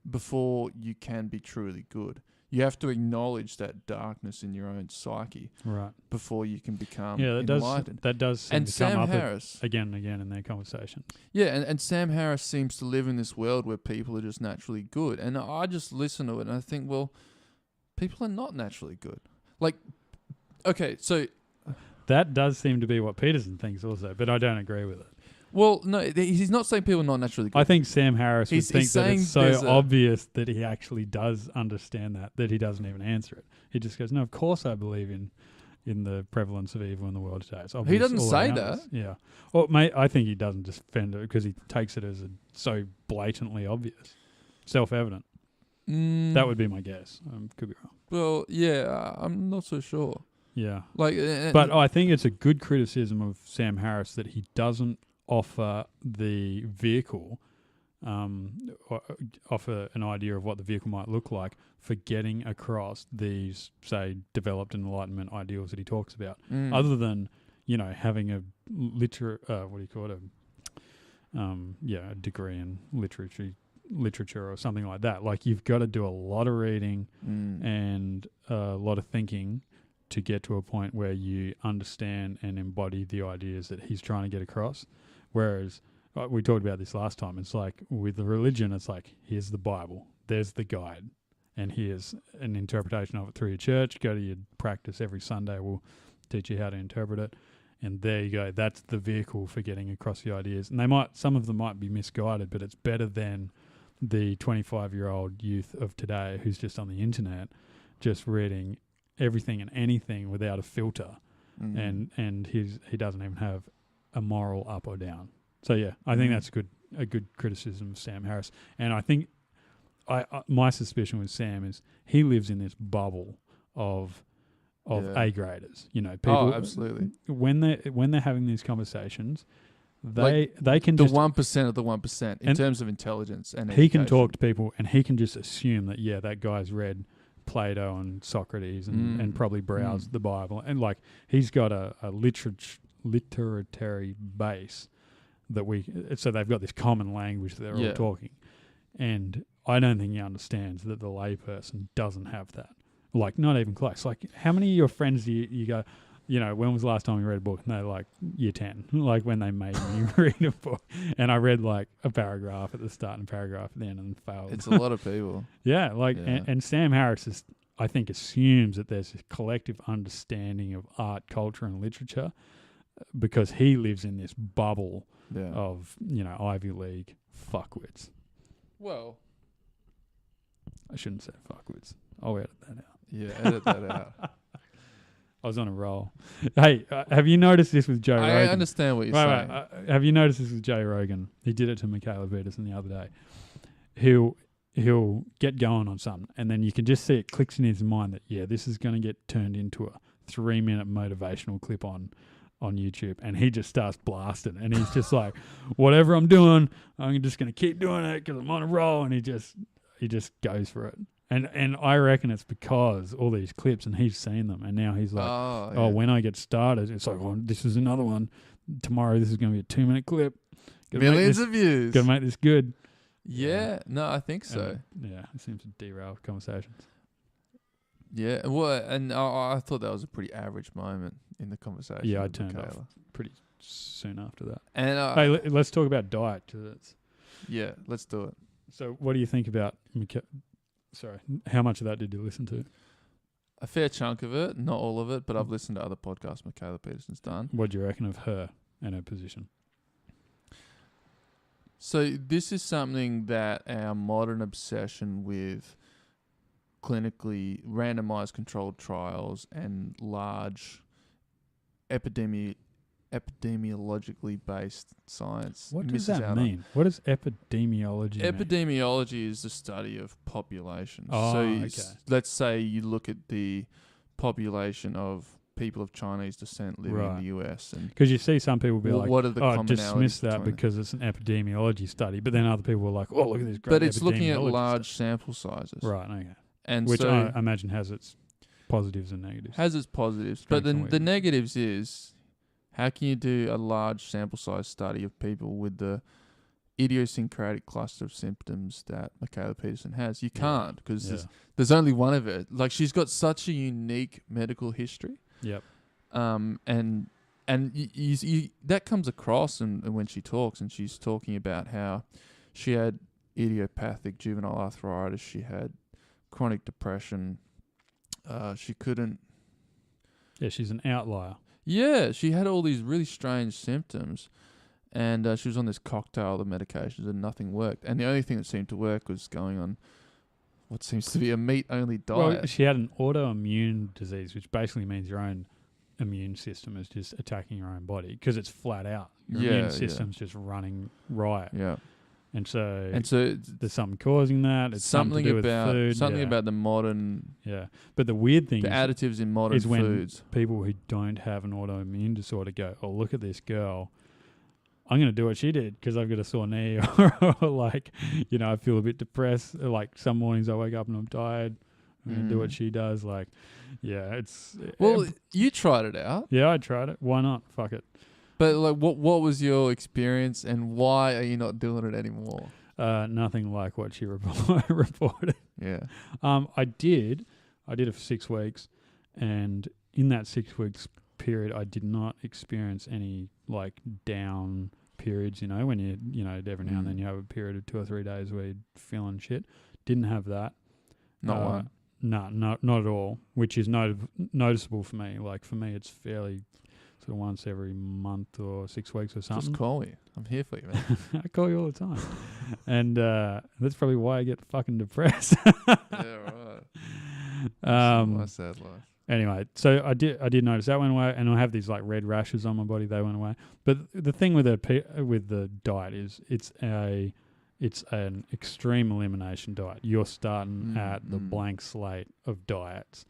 B: before you can be truly good. You have to acknowledge that darkness in your own psyche
A: Right.
B: before you can become
A: Yeah,
B: enlightened.
A: that does seem
B: And
A: to come
B: Sam
A: up
B: Harris,
A: again and again in their conversation.
B: yeah, and Sam Harris seems to live in this world where people are just naturally good. And I just listen to it and I think, well, people are not naturally good. Like, okay, so,
A: That does seem to be what Peterson thinks also, but I don't agree with it.
B: well, no, he's not saying people are not naturally good.
A: I think Sam Harris would
B: He's
A: think that
B: saying
A: it's
B: there's
A: so
B: a-
A: obvious that he actually does understand that he doesn't even answer it. He just goes, "No, of course I believe in the prevalence of evil in the world today." It's obvious
B: doesn't
A: all
B: say
A: around
B: that.
A: us. Yeah. Well, mate, I think he doesn't defend it because he takes it as so blatantly obvious, self-evident. That would be my guess. Could be wrong.
B: Well, yeah, I'm not so sure.
A: Yeah.
B: Like,
A: But I think it's a good criticism of Sam Harris that he doesn't offer the vehicle, or offer an idea of what the vehicle might look like for getting across these, say, developed Enlightenment ideals that he talks about. Other than, having a a degree in literature or something like that. Like, you've got to do a lot of reading and a lot of thinking to get to a point where you understand and embody the ideas that he's trying to get across. Whereas we talked about this last time. It's like with the religion, it's like, here's the Bible, there's the guide, and here's an interpretation of it through your church. Go to your practice every Sunday. We'll teach you how to interpret it. And there you go. That's the vehicle for getting across the ideas. And some of them might be misguided, but it's better than the 25-year-old youth of today who's just on the internet, just reading everything and anything without a filter, and he doesn't even have a moral up or down. So yeah, I think that's a good criticism of Sam Harris. And I think my suspicion with Sam is he lives in this bubble of A graders. People.
B: Oh, absolutely.
A: When they're having these conversations, they
B: Like
A: can
B: the
A: just
B: 1% of the 1% in
A: And
B: terms of intelligence and
A: he can
B: education.
A: talk to people and he can just assume that that guy's read Plato and Socrates and probably browsed the Bible, and like he's got a literary base so they've got this common language that they're all talking, and I don't think he understands that the layperson doesn't have that. Like, not even close. Like, how many of your friends do you go, when was the last time you read a book? And they're like, year 10, like when they made me read a book. And I read like a paragraph at the start and a paragraph at the end and failed.
B: It's a lot of people.
A: Yeah, and Sam Harris I think assumes that there's a collective understanding of art, culture, and literature because he lives in this bubble of, Ivy League fuckwits.
B: Well,
A: I shouldn't say fuckwits. I'll edit that out.
B: yeah, edit that out.
A: I was on a roll. Hey, have you noticed this with Joe Rogan?
B: I understand what you're saying.
A: Right. Have you noticed this with Joe Rogan? He did it to Michaela Peterson the other day. He'll get going on something, and then you can just see it clicks in his mind that, this is going to get turned into a 3-minute motivational clip on YouTube, and he just starts blasting, and he's just like, whatever I'm doing, I'm just going to keep doing it because I'm on a roll, and he just goes for it. And I reckon it's because all these clips, and he's seen them, and now he's like, when I get started, it's like, this is another one. Tomorrow, this is going to be a 2-minute clip.
B: Millions of views.
A: Got to make this good.
B: Yeah, no, I think so.
A: It seems to derail conversations.
B: Yeah, well, and I thought that was a pretty average moment in the conversation.
A: Yeah, I
B: with
A: turned
B: Michaela.
A: off pretty soon after that.
B: And
A: Hey, let's talk about diet. 'Cause it's,
B: yeah, let's do it.
A: so, what do you think about how much of that did you listen to?
B: A fair chunk of it, not all of it, but I've listened to other podcasts Michaela Peterson's done.
A: What do you reckon of her and her position?
B: So this is something that our modern obsession with clinically randomized controlled trials and large epidemiologically based science.
A: What does
B: misses
A: that
B: out on.
A: mean? What does epidemiology mean?
B: Epidemiology is the study of populations.
A: Oh,
B: so
A: okay.
B: Let's say you look at the population of people of Chinese descent living in the US, and
A: Because you see some people be like,
B: what are the commonalities
A: dismiss that
B: between
A: because it's an epidemiology study. But then other people were like, oh, look at this great
B: but it's looking at
A: epidemiology
B: large sample sizes,
A: study. Right, okay.
B: and
A: Which
B: so
A: I imagine has its positives and negatives.
B: has its positives. But
A: Strengths and
B: the
A: weaknesses.
B: negatives is, how can you do a large sample size study of people with the idiosyncratic cluster of symptoms that Michaela Peterson has. You
A: Yeah.
B: can't because
A: Yeah.
B: there's only one of it. Like, she's got such a unique medical history.
A: Yep.
B: And you that comes across and when she talks, and she's talking about how she had idiopathic juvenile arthritis, she had chronic depression, she couldn't.
A: Yeah, she's an outlier.
B: Yeah, she had all these really strange symptoms, and she was on this cocktail of medications, and nothing worked. And the only thing that seemed to work was going on what seems to be a meat-only diet.
A: Well, she had an autoimmune disease, which basically means your own immune system is just attacking your own body because it's flat out. Your immune system's just running riot.
B: Yeah.
A: And so there's something causing that. It's something to do
B: about
A: with food.
B: something
A: yeah.
B: about the modern
A: Yeah. But the weird thing
B: the additives in modern
A: is when
B: foods.
A: people who don't have an autoimmune disorder go, oh, look at this girl. I'm going to do what she did because I've got a sore knee or like, I feel a bit depressed. Like some mornings I wake up and I'm tired. I'm going to do what she does. Like, yeah, it's...
B: Well, you tried it out.
A: Yeah, I tried it. Why not? Fuck it.
B: But like, what was your experience, and why are you not doing it anymore?
A: Nothing like what she reported.
B: Yeah.
A: I did it for 6 weeks, and in that 6 weeks period, I did not experience any like down periods. When every now and then you have a period of 2 or 3 days where you're feeling shit. Didn't have that.
B: Not one.
A: No, not at all. Which is noticeable for me. Like for me, it's fairly sort of once every month or 6 weeks or something.
B: Just call me. I'm here for you, man.
A: I call you all the time, and that's probably why I get fucking depressed.
B: Yeah, right. My sad life.
A: Anyway, so I did notice that went away, and I have these like red rashes on my body. They went away. But the thing with the diet is it's an extreme elimination diet. You're starting at the blank slate of diets,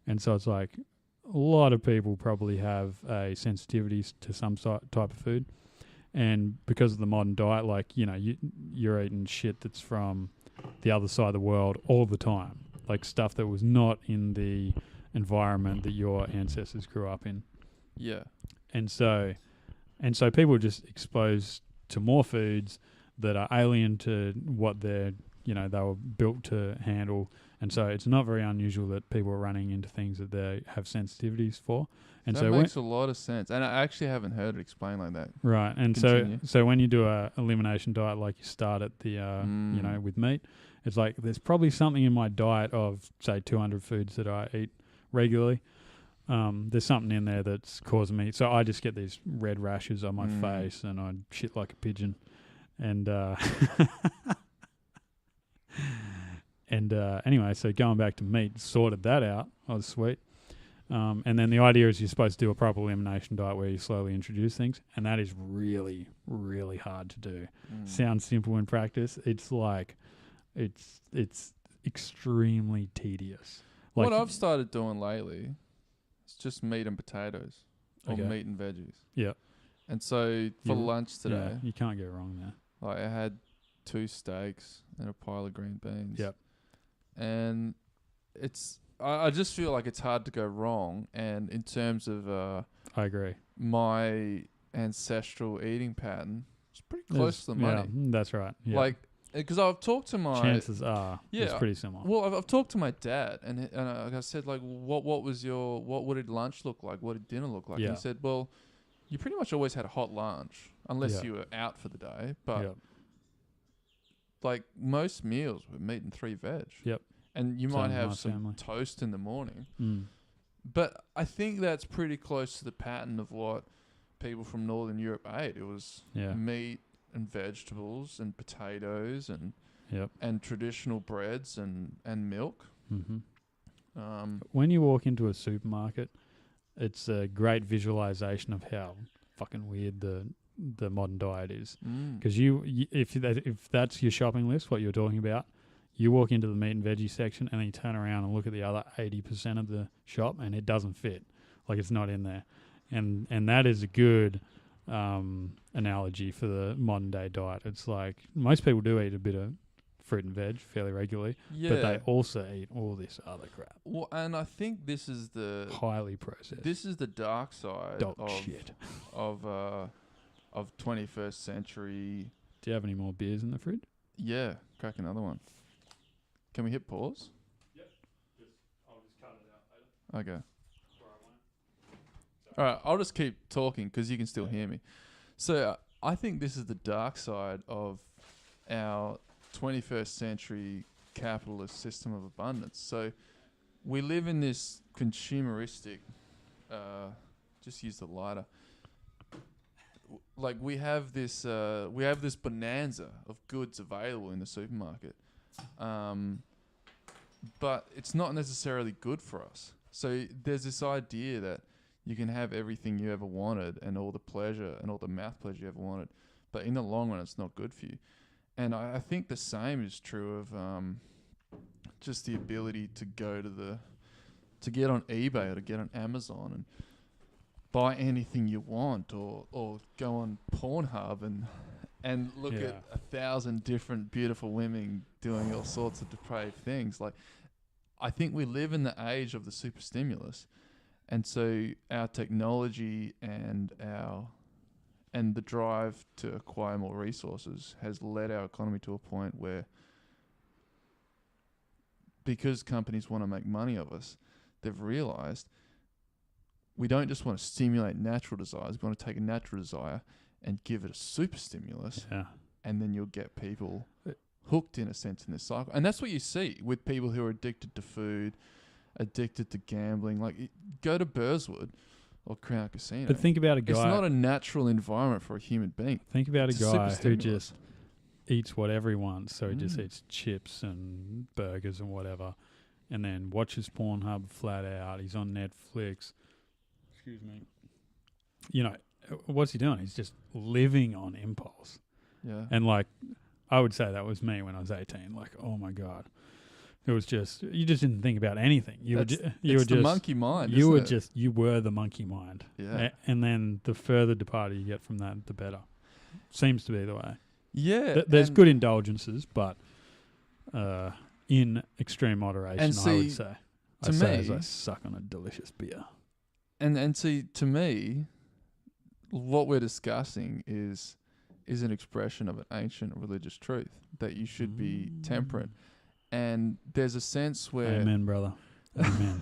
A: and so it's like a lot of people probably have a sensitivity to some type of food, and because of the modern diet, like you're eating shit that's from the other side of the world all the time, like stuff that was not in the environment that your ancestors grew up in.
B: Yeah.
A: And so people are just exposed to more foods that are alien to what they were built to handle. And so it's not very unusual that people are running into things that they have sensitivities for. And
B: that makes a lot of sense. And I actually haven't heard it explained like that.
A: Right. And so when you do a elimination diet, like you start at the, with meat, it's like there's probably something in my diet of, say, 200 foods that I eat regularly. There's something in there that's causing me. So I just get these red rashes on my face and I shit like a pigeon. And anyway, so going back to meat, sorted that out. I was sweet. And then the idea is you're supposed to do a proper elimination diet where you slowly introduce things. And that is really, really hard to do. Sounds simple in practice. It's like, it's extremely tedious. Like,
B: what I've started doing lately is just meat and potatoes or
A: Okay.
B: meat and veggies.
A: Yeah.
B: And so for lunch today,
A: Yeah, you can't go wrong there.
B: like I had 2 steaks and a pile of green beans.
A: Yep.
B: And I just feel like it's hard to go wrong. And in terms of
A: I agree.
B: my ancestral eating pattern, it's pretty close to the money.
A: Yeah, that's right. Yeah.
B: Like, because I've talked to my
A: chances are it's pretty similar.
B: Well, I've talked to my dad, and I said, like, what did lunch look like? What did dinner look like?
A: Yeah.
B: And he said, well, you pretty much always had a hot lunch unless you were out for the day. But like most meals were meat and 3 veg.
A: Yep.
B: And you
A: Same
B: might
A: with
B: have
A: my
B: some
A: family.
B: toast in the morning.
A: Mm.
B: But I think that's pretty close to the pattern of what people from Northern Europe ate. It was meat and vegetables and potatoes and traditional breads and milk.
A: Mm-hmm. When you walk into a supermarket, it's a great visualization of how fucking weird the modern diet is. Because if that's your shopping list, what you're talking about, you walk into the meat and veggie section and then you turn around and look at the other 80% of the shop and it doesn't fit. Like it's not in there. And that is a good analogy for the modern day diet. It's like most people do eat a bit of fruit and veg fairly regularly, but they also eat all this other crap.
B: Well, and I think this is the
A: highly processed.
B: This is the dark side
A: dog shit
B: of 21st century
A: Do you have any more beers in the fridge?
B: Yeah, crack another one. Can we hit pause?
A: I'll just cut it out later.
B: Okay. All right, I'll just keep talking because you can still hear me. So I think this is the dark side of our 21st century capitalist system of abundance. So we live in this consumeristic, just use the lighter. Like we have this bonanza of goods available in the supermarket, but it's not necessarily good for us. So there's this idea that you can have everything you ever wanted and all the pleasure and all the mouth pleasure you ever wanted, but in the long run, it's not good for you. And I think the same is true of just the ability to go to get on eBay or to get on Amazon and buy anything you want, or go on Pornhub and look at 1,000 different beautiful women doing all sorts of depraved things. Like, I think we live in the age of the super stimulus, and so our technology and the drive to acquire more resources has led our economy to a point where, because companies want to make money of us, they've realized we don't just want to stimulate natural desires. We want to take a natural desire and give it a super stimulus, and then you'll get people hooked, in a sense, in this cycle. And that's what you see with people who are addicted to food, addicted to gambling. Like, go to Burswood or Crown Casino.
A: But think about a guy.
B: It's not a natural environment for a human being.
A: Think about
B: It's
A: a
B: super
A: guy who
B: stimulus.
A: just eats whatever he wants. So he just eats chips and burgers and whatever, and then watches Pornhub flat out. He's on Netflix. Excuse me. You know, what's he doing? He's just living on impulse.
B: Yeah.
A: And like, I would say that was me when I was 18. Like, oh my God. It was just, you just didn't think about anything. You were
B: the
A: just
B: monkey mind.
A: You
B: isn't it?
A: you were the monkey mind.
B: Yeah.
A: And then the further departed you get from that, the better. Seems to be the way.
B: Yeah.
A: There's good indulgences, but in extreme moderation,
B: And see,
A: I would say.
B: to me,
A: as I suck on a delicious beer.
B: And see, to me, what we're discussing is an expression of an ancient religious truth that you should be temperate. And there's a sense where...
A: Amen, brother. Amen.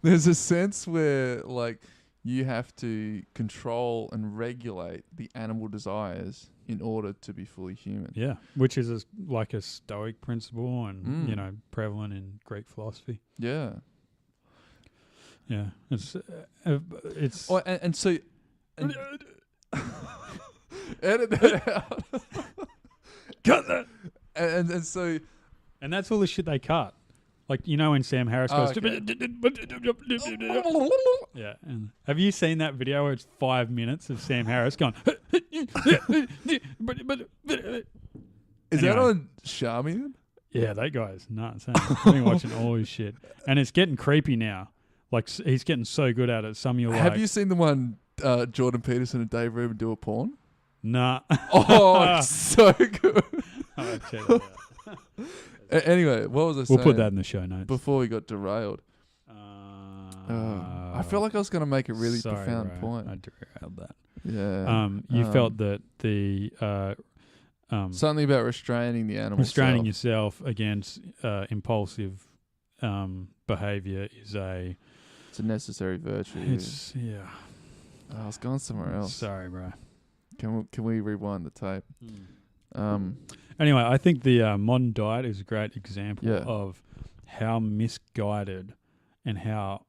B: There's a sense where, like, you have to control and regulate the animal desires in order to be fully human.
A: Yeah, which is like a Stoic principle and, you know, prevalent in Greek philosophy.
B: Yeah.
A: Yeah. It's...
B: Oh, and so... And edit that out.
A: Cut that!
B: And so...
A: And that's all the shit they cut. Like, you know when Sam Harris goes...
B: okay.
A: Yeah. And have you seen that video where it's 5 minutes of Sam Harris going...
B: Is that on Charmian?
A: Yeah, that guy's nuts. I've been watching all his shit. And it's getting creepy now. Like, he's getting so good at it. Some of you
B: Have you seen the one Jordan Peterson and Dave Rubin do a porn?
A: Nah.
B: Oh, it's so good.
A: I'll check that out.
B: Anyway, what was I saying?
A: We'll put that in the show notes.
B: Before we got derailed. I felt like I was going to make a really profound point.
A: I derailed that.
B: Yeah.
A: You felt that the...
B: something about restraining the animal
A: restraining
B: self.
A: yourself against impulsive behavior is a...
B: It's a necessary virtue.
A: It's... Yeah.
B: I was going somewhere else.
A: Sorry, bro.
B: Can we rewind the tape?
A: Anyway, I think the modern diet is a great example
B: Yeah.
A: of how misguided and how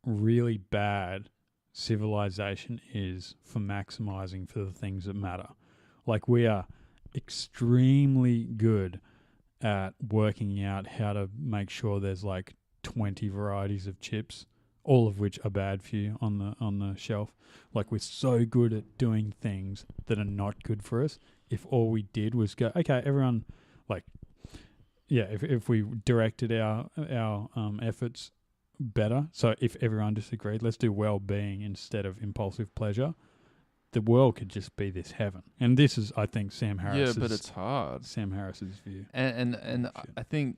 A: really bad civilization is for maximizing for the things that matter. Like, we are extremely good at working out how to make sure there's like 20 varieties of chips, all of which are bad for you on the shelf. Like, we're so good at doing things that are not good for us. If all we did was go, okay, everyone, like, yeah, if we directed our efforts better, so if everyone disagreed, let's do well-being instead of impulsive pleasure, the world could just be this heaven. And this is, I think, Sam Harris's...
B: Yeah, but it's hard.
A: Sam Harris's view.
B: And I think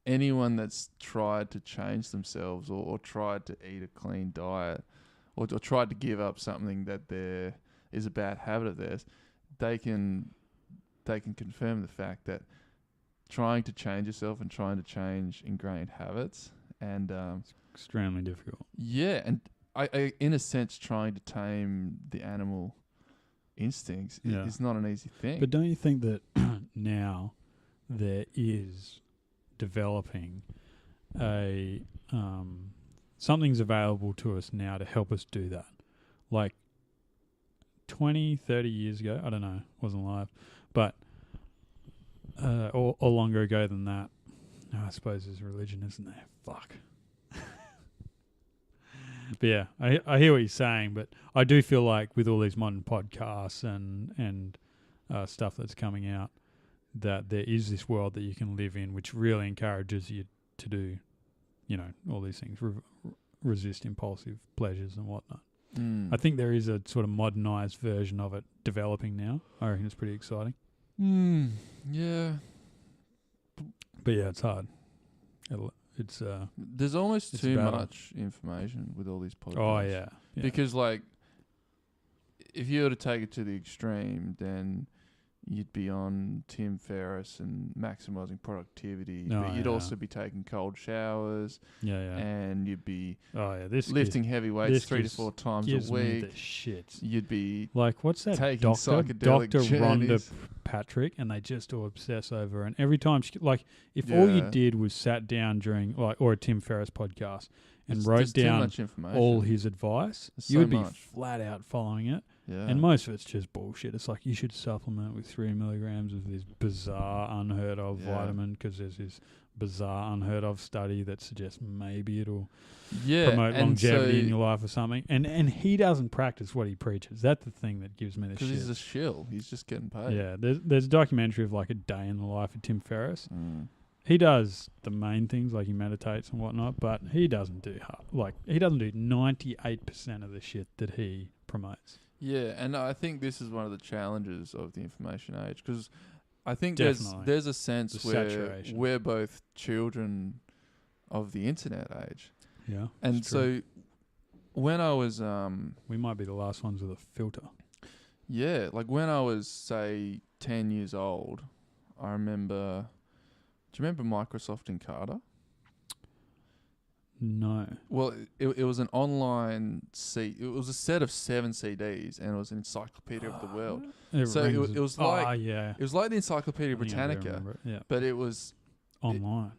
B: anyone that's tried to change themselves or tried to eat a clean diet or tried to give up something that is a bad habit of theirs, they can they can confirm the fact that trying to change yourself and trying to change ingrained habits and
A: Extremely difficult.
B: yeah, and I in a sense trying to tame the animal instincts is not an easy thing.
A: But don't you think that now there is developing a something's available to us now to help us do that? Like 20, 30 years ago, I don't know, wasn't alive, but or longer ago than that. I suppose there's religion, isn't there? Fuck. But yeah, I hear what you're saying, but I do feel like with all these modern podcasts and stuff that's coming out, that there is this world that you can live in, which really encourages you to do, all these things, resist impulsive pleasures and whatnot. I think there is a sort of modernized version of it developing now. I reckon it's pretty exciting.
B: Yeah.
A: But yeah, it's hard. It's
B: there's almost
A: it's
B: too
A: a battle.
B: much information with all these podcasts.
A: Oh yeah.
B: Because like, if you were to take it to the extreme, then you'd be on Tim Ferriss and maximizing productivity, but you'd also be taking cold showers, and you'd be lifting heavy weights 3 to 4 times a week.
A: Me the shits.
B: You'd be
A: like, what's that?
B: taking psychedelic
A: Dr. Rhonda
B: journeys.
A: Patrick, and they just all obsess over. And every time, if all you did was sat down during or a Tim Ferriss podcast and wrote down all his advice, you would be flat out following it.
B: Yeah.
A: And most of it's just bullshit. It's like you should supplement with 3 milligrams of this bizarre, unheard of vitamin because there's this bizarre, unheard of study that suggests maybe it'll promote longevity in your life or something. And he doesn't practice what he preaches. That's the thing that gives me the shit.
B: Because he's a shill. He's just getting paid.
A: Yeah. There's a documentary of like a day in the life of Tim Ferriss. He does the main things, like he meditates and whatnot, but he doesn't do 98% of the shit that he promotes.
B: Yeah, and I think this is one of the challenges of the information age, because I think
A: Definitely.
B: there's a sense where
A: saturation.
B: we're both children of the internet age.
A: Yeah.
B: And so when I was
A: we might be the last ones with a filter.
B: Yeah, like when I was say 10 years old, I remember. Do you remember Microsoft Encarta?
A: No.
B: Well, it was an online it was a set of 7 CDs, and it was an encyclopedia of the world. It was like it was like the Encyclopedia Britannica, but it was
A: online.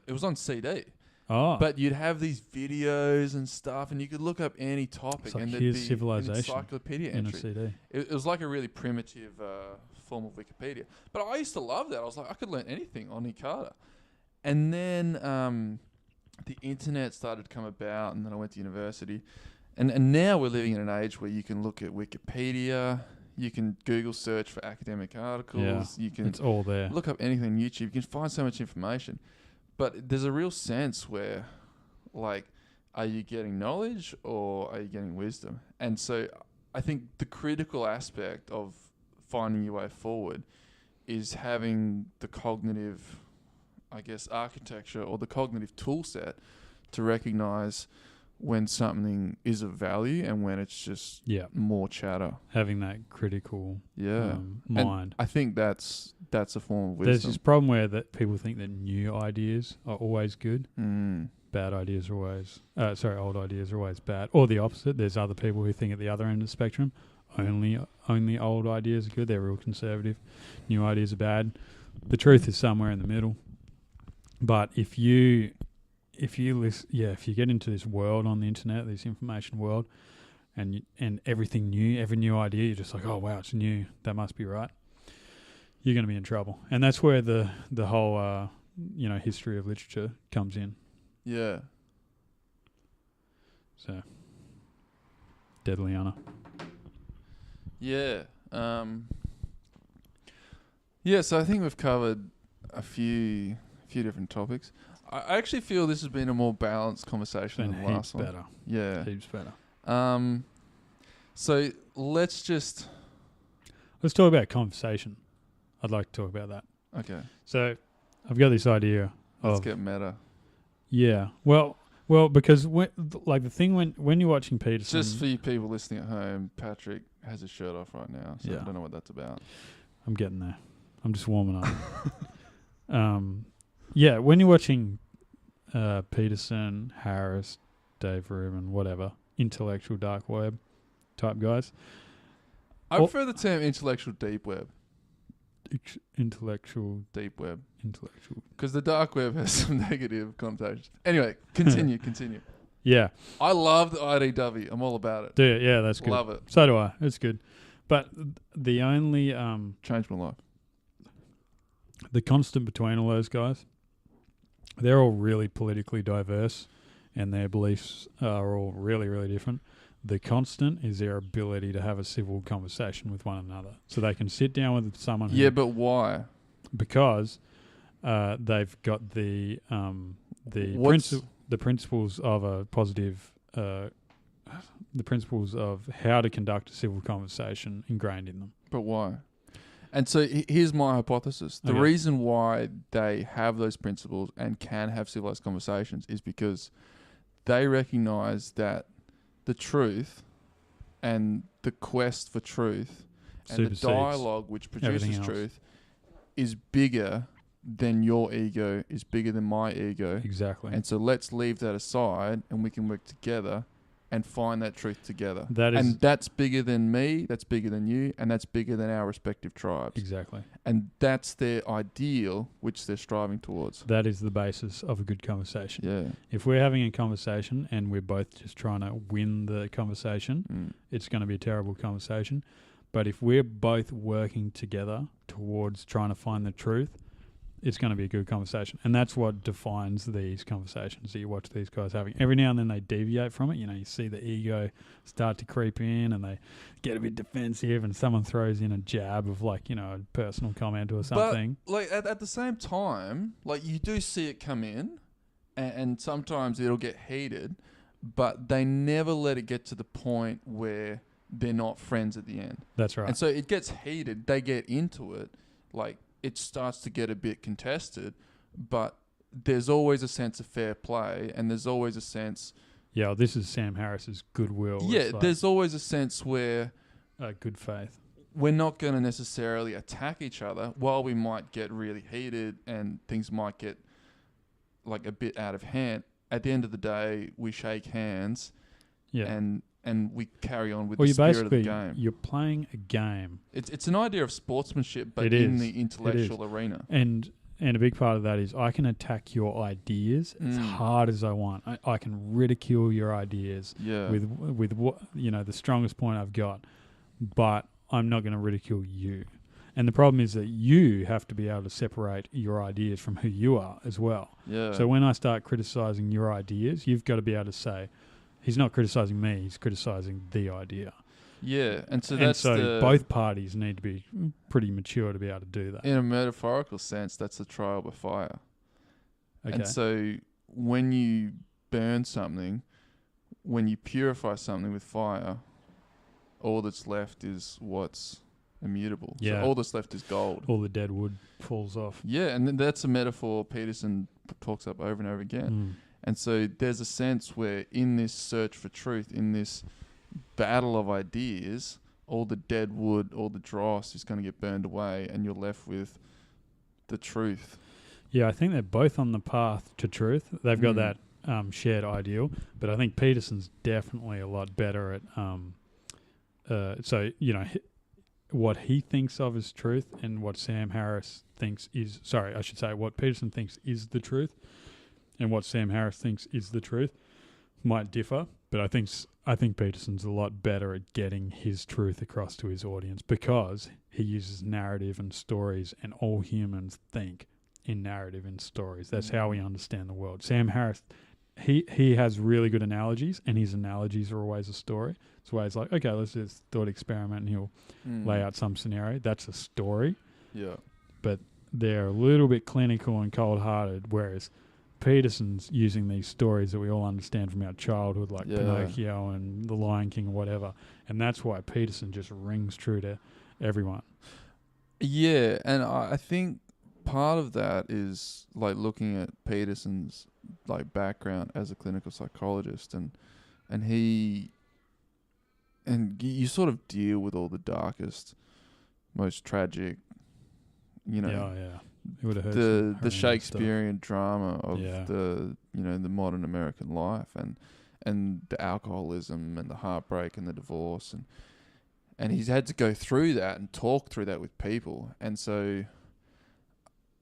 B: It was on CD.
A: Oh,
B: but you'd have these videos and stuff, and you could look up any topic,
A: like
B: and there'd be
A: Civilization
B: an encyclopedia
A: in
B: entry.
A: a CD.
B: It was like a really primitive form of Wikipedia. But I used to love that. I was like, I could learn anything on Encarta. And then the internet started to come about, and then I went to university. And now we're living in an age where you can look at Wikipedia, you can Google search for academic articles, you can
A: it's all there.
B: Look up anything on YouTube, you can find so much information. But there's a real sense where, like, are you getting knowledge or are you getting wisdom? And so I think the critical aspect of finding your way forward is having the cognitive, I guess, architecture or the cognitive tool set to recognize when something is of value and when it's just more chatter.
A: Having that critical mind.
B: And I think that's a form of wisdom.
A: There's this problem where that people think that new ideas are always good. Bad ideas are always... old ideas are always bad. Or the opposite. There's other people who think at the other end of the spectrum, only old ideas are good. They're real conservative. New ideas are bad. The truth is somewhere in the middle. But if you get into this world on the internet, this information world, and everything new, every new idea, you're just like, oh wow, it's new. That must be right. You're going to be in trouble, and that's where the whole history of literature comes in.
B: Yeah.
A: So, Deadliana.
B: Yeah. So I think we've covered a few different topics. I actually feel this has been a more balanced conversation than the last one.
A: Better.
B: Yeah.
A: Heaps better.
B: So let's
A: talk about conversation. I'd like to talk about that.
B: Okay.
A: So I've got this idea.
B: Let's get meta.
A: Yeah. Well, because when you're watching Peterson,
B: just for you people listening at home, Patrick has his shirt off right now, so I don't know what that's about.
A: I'm getting there. I'm just warming up. Yeah, when you're watching Peterson, Harris, Dave Rubin, whatever, intellectual dark web type guys.
B: I prefer the term intellectual deep web.
A: Intellectual.
B: Because the dark web has some negative connotations. Anyway, continue.
A: Yeah.
B: I love the IDW. I'm all about it.
A: Do it. Yeah, that's good.
B: Love it.
A: So do I. It's good. But the only
B: Changed my life.
A: the constant between all those guys, they're all really politically diverse and their beliefs are all really, really different. The constant is their ability to have a civil conversation with one another. So they can sit down with someone
B: Yeah, but why?
A: Because they've got the principles of a positive the principles of how to conduct a civil conversation ingrained in them.
B: But why? And so here's my hypothesis. The reason why they have those principles and can have civilized conversations is because they recognize that the truth and the quest for truth and the dialogue which produces truth is bigger than your ego, is bigger than my ego.
A: Exactly.
B: And so let's leave that aside and we can work together and find that truth together. And that's bigger than me, that's bigger than you, and that's bigger than our respective tribes.
A: Exactly.
B: And that's their ideal, which they're striving towards.
A: That is the basis of a good conversation.
B: Yeah.
A: If we're having a conversation and we're both just trying to win the conversation, it's going to be a terrible conversation. But if we're both working together towards trying to find the truth, it's going to be a good conversation. And that's what defines these conversations that you watch these guys having. Every now and then they deviate from it. You know, you see the ego start to creep in and they get a bit defensive and someone throws in a jab of like, you know, a personal comment or something.
B: But like at the same time, like you do see it come in and sometimes it'll get heated, but they never let it get to the point where they're not friends at the end.
A: That's right.
B: And so it gets heated. They get into it. Like, it starts to get a bit contested, but there's always a sense of fair play and there's always a sense...
A: Yeah, this is Sam Harris's goodwill.
B: Yeah, there's always a sense where...
A: good faith.
B: We're not going to necessarily attack each other. While we might get really heated and things might get like a bit out of hand, at the end of the day, we shake hands and we carry on with the spirit of the game.
A: You're playing a game.
B: It's an idea of sportsmanship, but in the intellectual arena.
A: And a big part of that is I can attack your ideas as hard as I want. I can ridicule your ideas with what, you know, the strongest point I've got, but I'm not going to ridicule you. And the problem is that you have to be able to separate your ideas from who you are as well.
B: Yeah.
A: So when I start criticizing your ideas, you've got to be able to say, he's not criticizing me, he's criticizing the idea.
B: Yeah, and so
A: both parties need to be pretty mature to be able to do that.
B: In a metaphorical sense, that's the trial by fire. Okay. And so when you burn something, when you purify something with fire, all that's left is what's immutable. Yeah. So all that's left is gold.
A: All the dead wood falls off.
B: Yeah, and that's a metaphor Peterson talks up over and over again. And so there's a sense where in this search for truth, in this battle of ideas, all the dead wood, all the dross is going to get burned away and you're left with the truth.
A: Yeah, I think they're both on the path to truth. They've got that shared ideal, but I think Peterson's definitely a lot better at... so, you know, what he thinks of as truth and what Sam Harris thinks is... Sorry, I should say what Peterson thinks is the truth and what Sam Harris thinks is the truth might differ, but I think Peterson's a lot better at getting his truth across to his audience because he uses narrative and stories, and all humans think in narrative and stories. That's how we understand the world. Sam Harris, he has really good analogies, and his analogies are always a story. It's always like, okay, let's do this thought experiment, and he'll lay out some scenario. That's a story.
B: Yeah.
A: But they're a little bit clinical and cold-hearted, whereas Peterson's using these stories that we all understand from our childhood, like Pinocchio and The Lion King or whatever. And that's why Peterson just rings true to everyone.
B: Yeah, and I think part of that is like looking at Peterson's like background as a clinical psychologist, and you sort of deal with all the darkest, most tragic you know,
A: yeah. He would have heard
B: the
A: some horrendous
B: Shakespearean drama of
A: Yeah.
B: the the modern American life and the alcoholism and the heartbreak and the divorce and he's had to go through that and talk through that with people. And so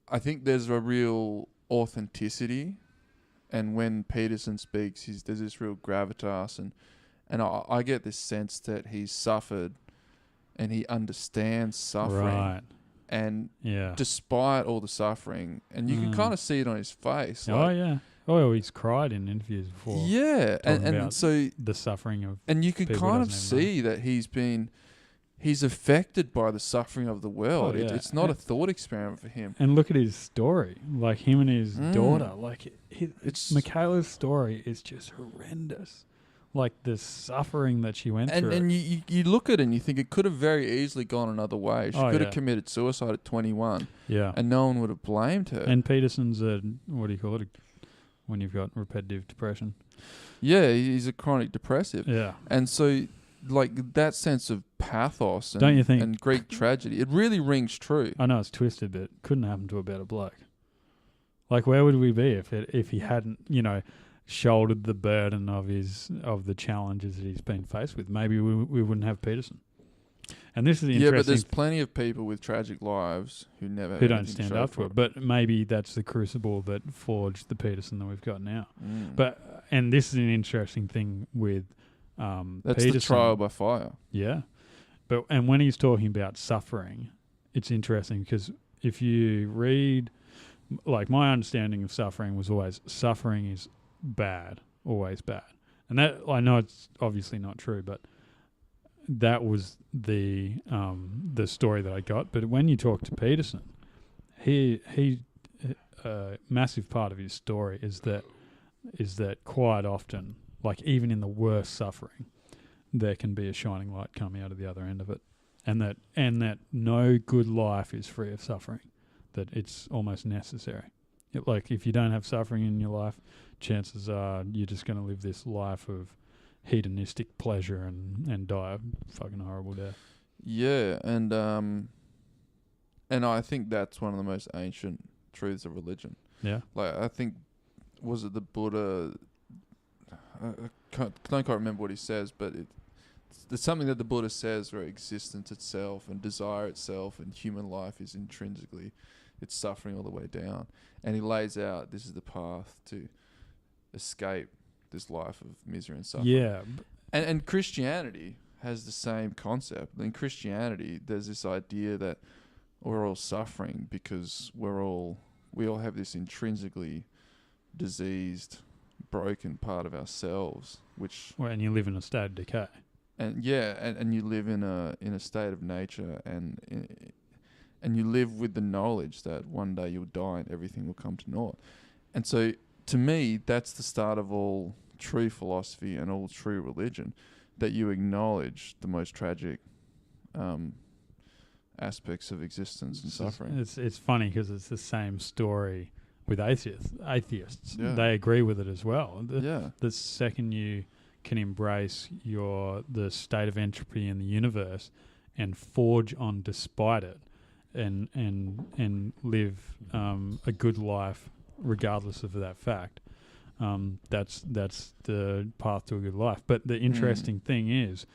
B: I think there's a real authenticity, and when Peterson speaks, there's this real gravitas, and I get this sense that he's suffered and he understands
A: stuff.
B: suffering.
A: Right.
B: And
A: Yeah.
B: despite all the suffering, and you can kind of see it on his face.
A: Oh, yeah. Oh, he's cried in interviews before.
B: Yeah, and
A: about
B: so
A: The suffering of.
B: and you can
A: people
B: kind of
A: doesn't even know.
B: see that he's affected by the suffering of the world.
A: Oh, yeah.
B: It's not a thought experiment for him.
A: And look at his story. Like him and his daughter. Like
B: It's
A: Michaela's story is just horrendous. Like the suffering that she went through.
B: and you look at it and you think it could have very easily gone another way. She
A: Oh,
B: could
A: yeah.
B: have committed suicide at 21,
A: Yeah.
B: and no one would have blamed her.
A: And Peterson's what do you call it? When you've got repetitive depression.
B: yeah, he's a chronic depressive.
A: Yeah.
B: And so, like, that sense of pathos and,
A: Don't you think-
B: and Greek tragedy, it really rings true.
A: I know it's twisted, but it couldn't happen to a better bloke. Like, where would we be if he hadn't, shouldered the burden of the challenges that he's been faced with? Maybe we wouldn't have Peterson. And this is the
B: Yeah, but
A: interesting
B: there's plenty of people with tragic lives who never have
A: who don't
B: anything to
A: stand
B: show
A: up
B: for
A: to it. But maybe that's the crucible that forged the Peterson that we've got now. And this is an interesting thing with
B: that's
A: Peterson.
B: the trial by fire.
A: Yeah. And when he's talking about suffering, it's interesting because if you read, like, my understanding of suffering was always suffering is bad, always bad. And that, I know it's obviously not true, but that was the story that I got. But when you talk to Peterson, he a massive part of his story is that quite often, like even in the worst suffering, there can be a shining light coming out of the other end of it, and that no good life is free of suffering, that it's almost necessary. Like if you don't have suffering in your life, chances are you're just going to live this life of hedonistic pleasure and die a fucking horrible death.
B: Yeah, and I think that's one of the most ancient truths of religion.
A: Yeah.
B: Like, I think, was it the Buddha? I don't quite remember what he says, but it's something that the Buddha says where existence itself and desire itself and human life is intrinsically, it's suffering all the way down. And he lays out, this is the path to escape this life of misery and suffering.
A: Yeah.
B: And Christianity has the same concept. In Christianity, there's this idea that we're all suffering because we all have this intrinsically diseased, broken part of ourselves, which
A: And you live in a state of decay.
B: and you live in a state of nature, and you live with the knowledge that one day you'll die and everything will come to naught. And so, to me, that's the start of all true philosophy and all true religion, that you acknowledge the most tragic aspects of existence and suffering.
A: It's funny because it's the same story with atheists.
B: Yeah.
A: They agree with it as well.
B: Yeah.
A: The second you can embrace the state of entropy in the universe and forge on despite it, and live a good life regardless of that fact, that's the path to a good life. But the interesting thing is,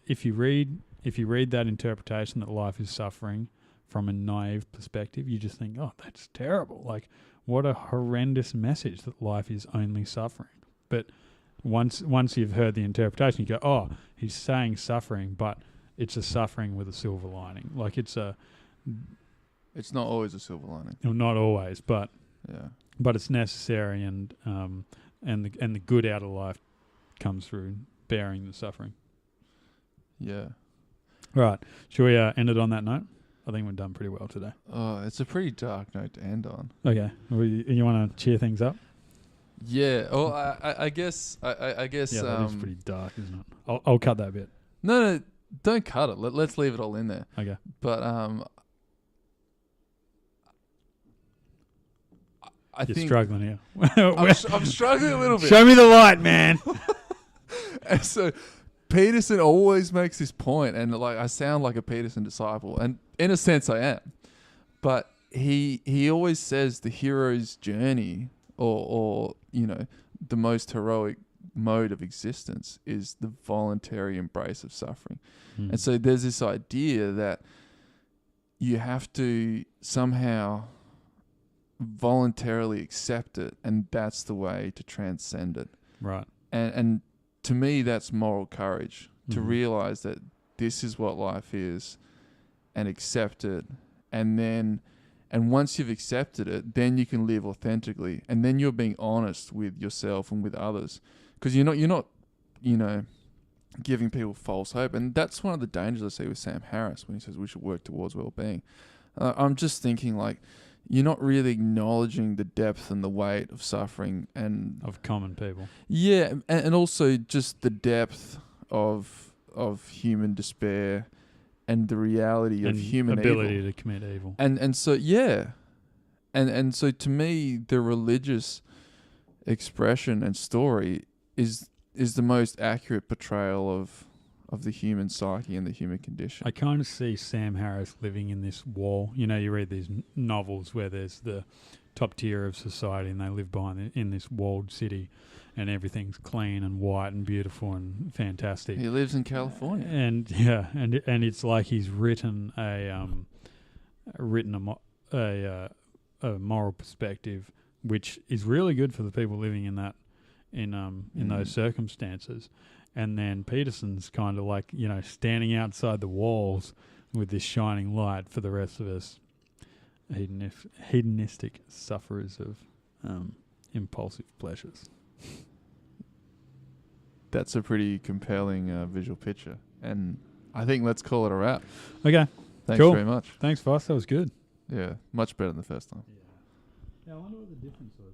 A: if you read that interpretation that life is suffering from a naive perspective, you just think, oh, that's terrible. Like, what a horrendous message that life is only suffering. But once you've heard the interpretation, you go, oh, he's saying suffering, but it's a suffering with a silver lining. Like it's
B: not always a silver lining.
A: not always, but
B: Yeah.
A: it's necessary, and the good out of life comes through bearing the suffering.
B: Yeah.
A: Right. Should we end it on that note? I think we've done pretty well today.
B: Oh, it's a pretty dark note to end on.
A: Okay. You want to cheer things up?
B: Yeah. Oh, I guess. I guess.
A: Yeah, that is pretty dark, isn't it? I'll cut that bit.
B: No, don't cut it. Let's leave it all in there.
A: Okay.
B: But I
A: You're
B: think
A: struggling here.
B: I'm struggling a little bit.
A: Show me the light, man.
B: And so Peterson always makes this point, and like I sound like a Peterson disciple, and in a sense I am. But he always says the hero's journey, or the most heroic mode of existence is the voluntary embrace of suffering. And so there's this idea that you have to somehow voluntarily accept it, and that's the way to transcend it.
A: Right.
B: And to me, that's moral courage, to
A: Mhm.
B: realize that this is what life is and accept it. And once you've accepted it, then you can live authentically, and then you're being honest with yourself and with others, because you're not giving people false hope. And that's one of the dangers I see with Sam Harris when he says we should work towards well-being. I'm just thinking, like, you're not really acknowledging the depth and the weight of suffering and
A: Of common people.
B: yeah, and also just the depth of human despair and the reality of
A: And
B: human
A: ability
B: evil.
A: to commit evil.
B: And so yeah, and so to me, the religious expression and story is the most accurate portrayal of the human psyche and the human condition.
A: I kind of see Sam Harris living in this wall. You know, you read these novels where there's the top tier of society and they live in this walled city and everything's clean and white and beautiful and fantastic.
B: He lives in California.
A: And yeah, and it's like he's written a moral perspective, which is really good for the people living in that in those circumstances. And then Peterson's kind of like, standing outside the walls with this shining light for the rest of us hedonistic sufferers of impulsive pleasures.
B: That's a pretty compelling visual picture. And I think let's call it a wrap.
A: Okay.
B: Thanks
A: Cool.
B: very much.
A: Thanks, Voss. That was good.
B: Yeah, much better than the first time.
A: Yeah, I wonder what the difference was.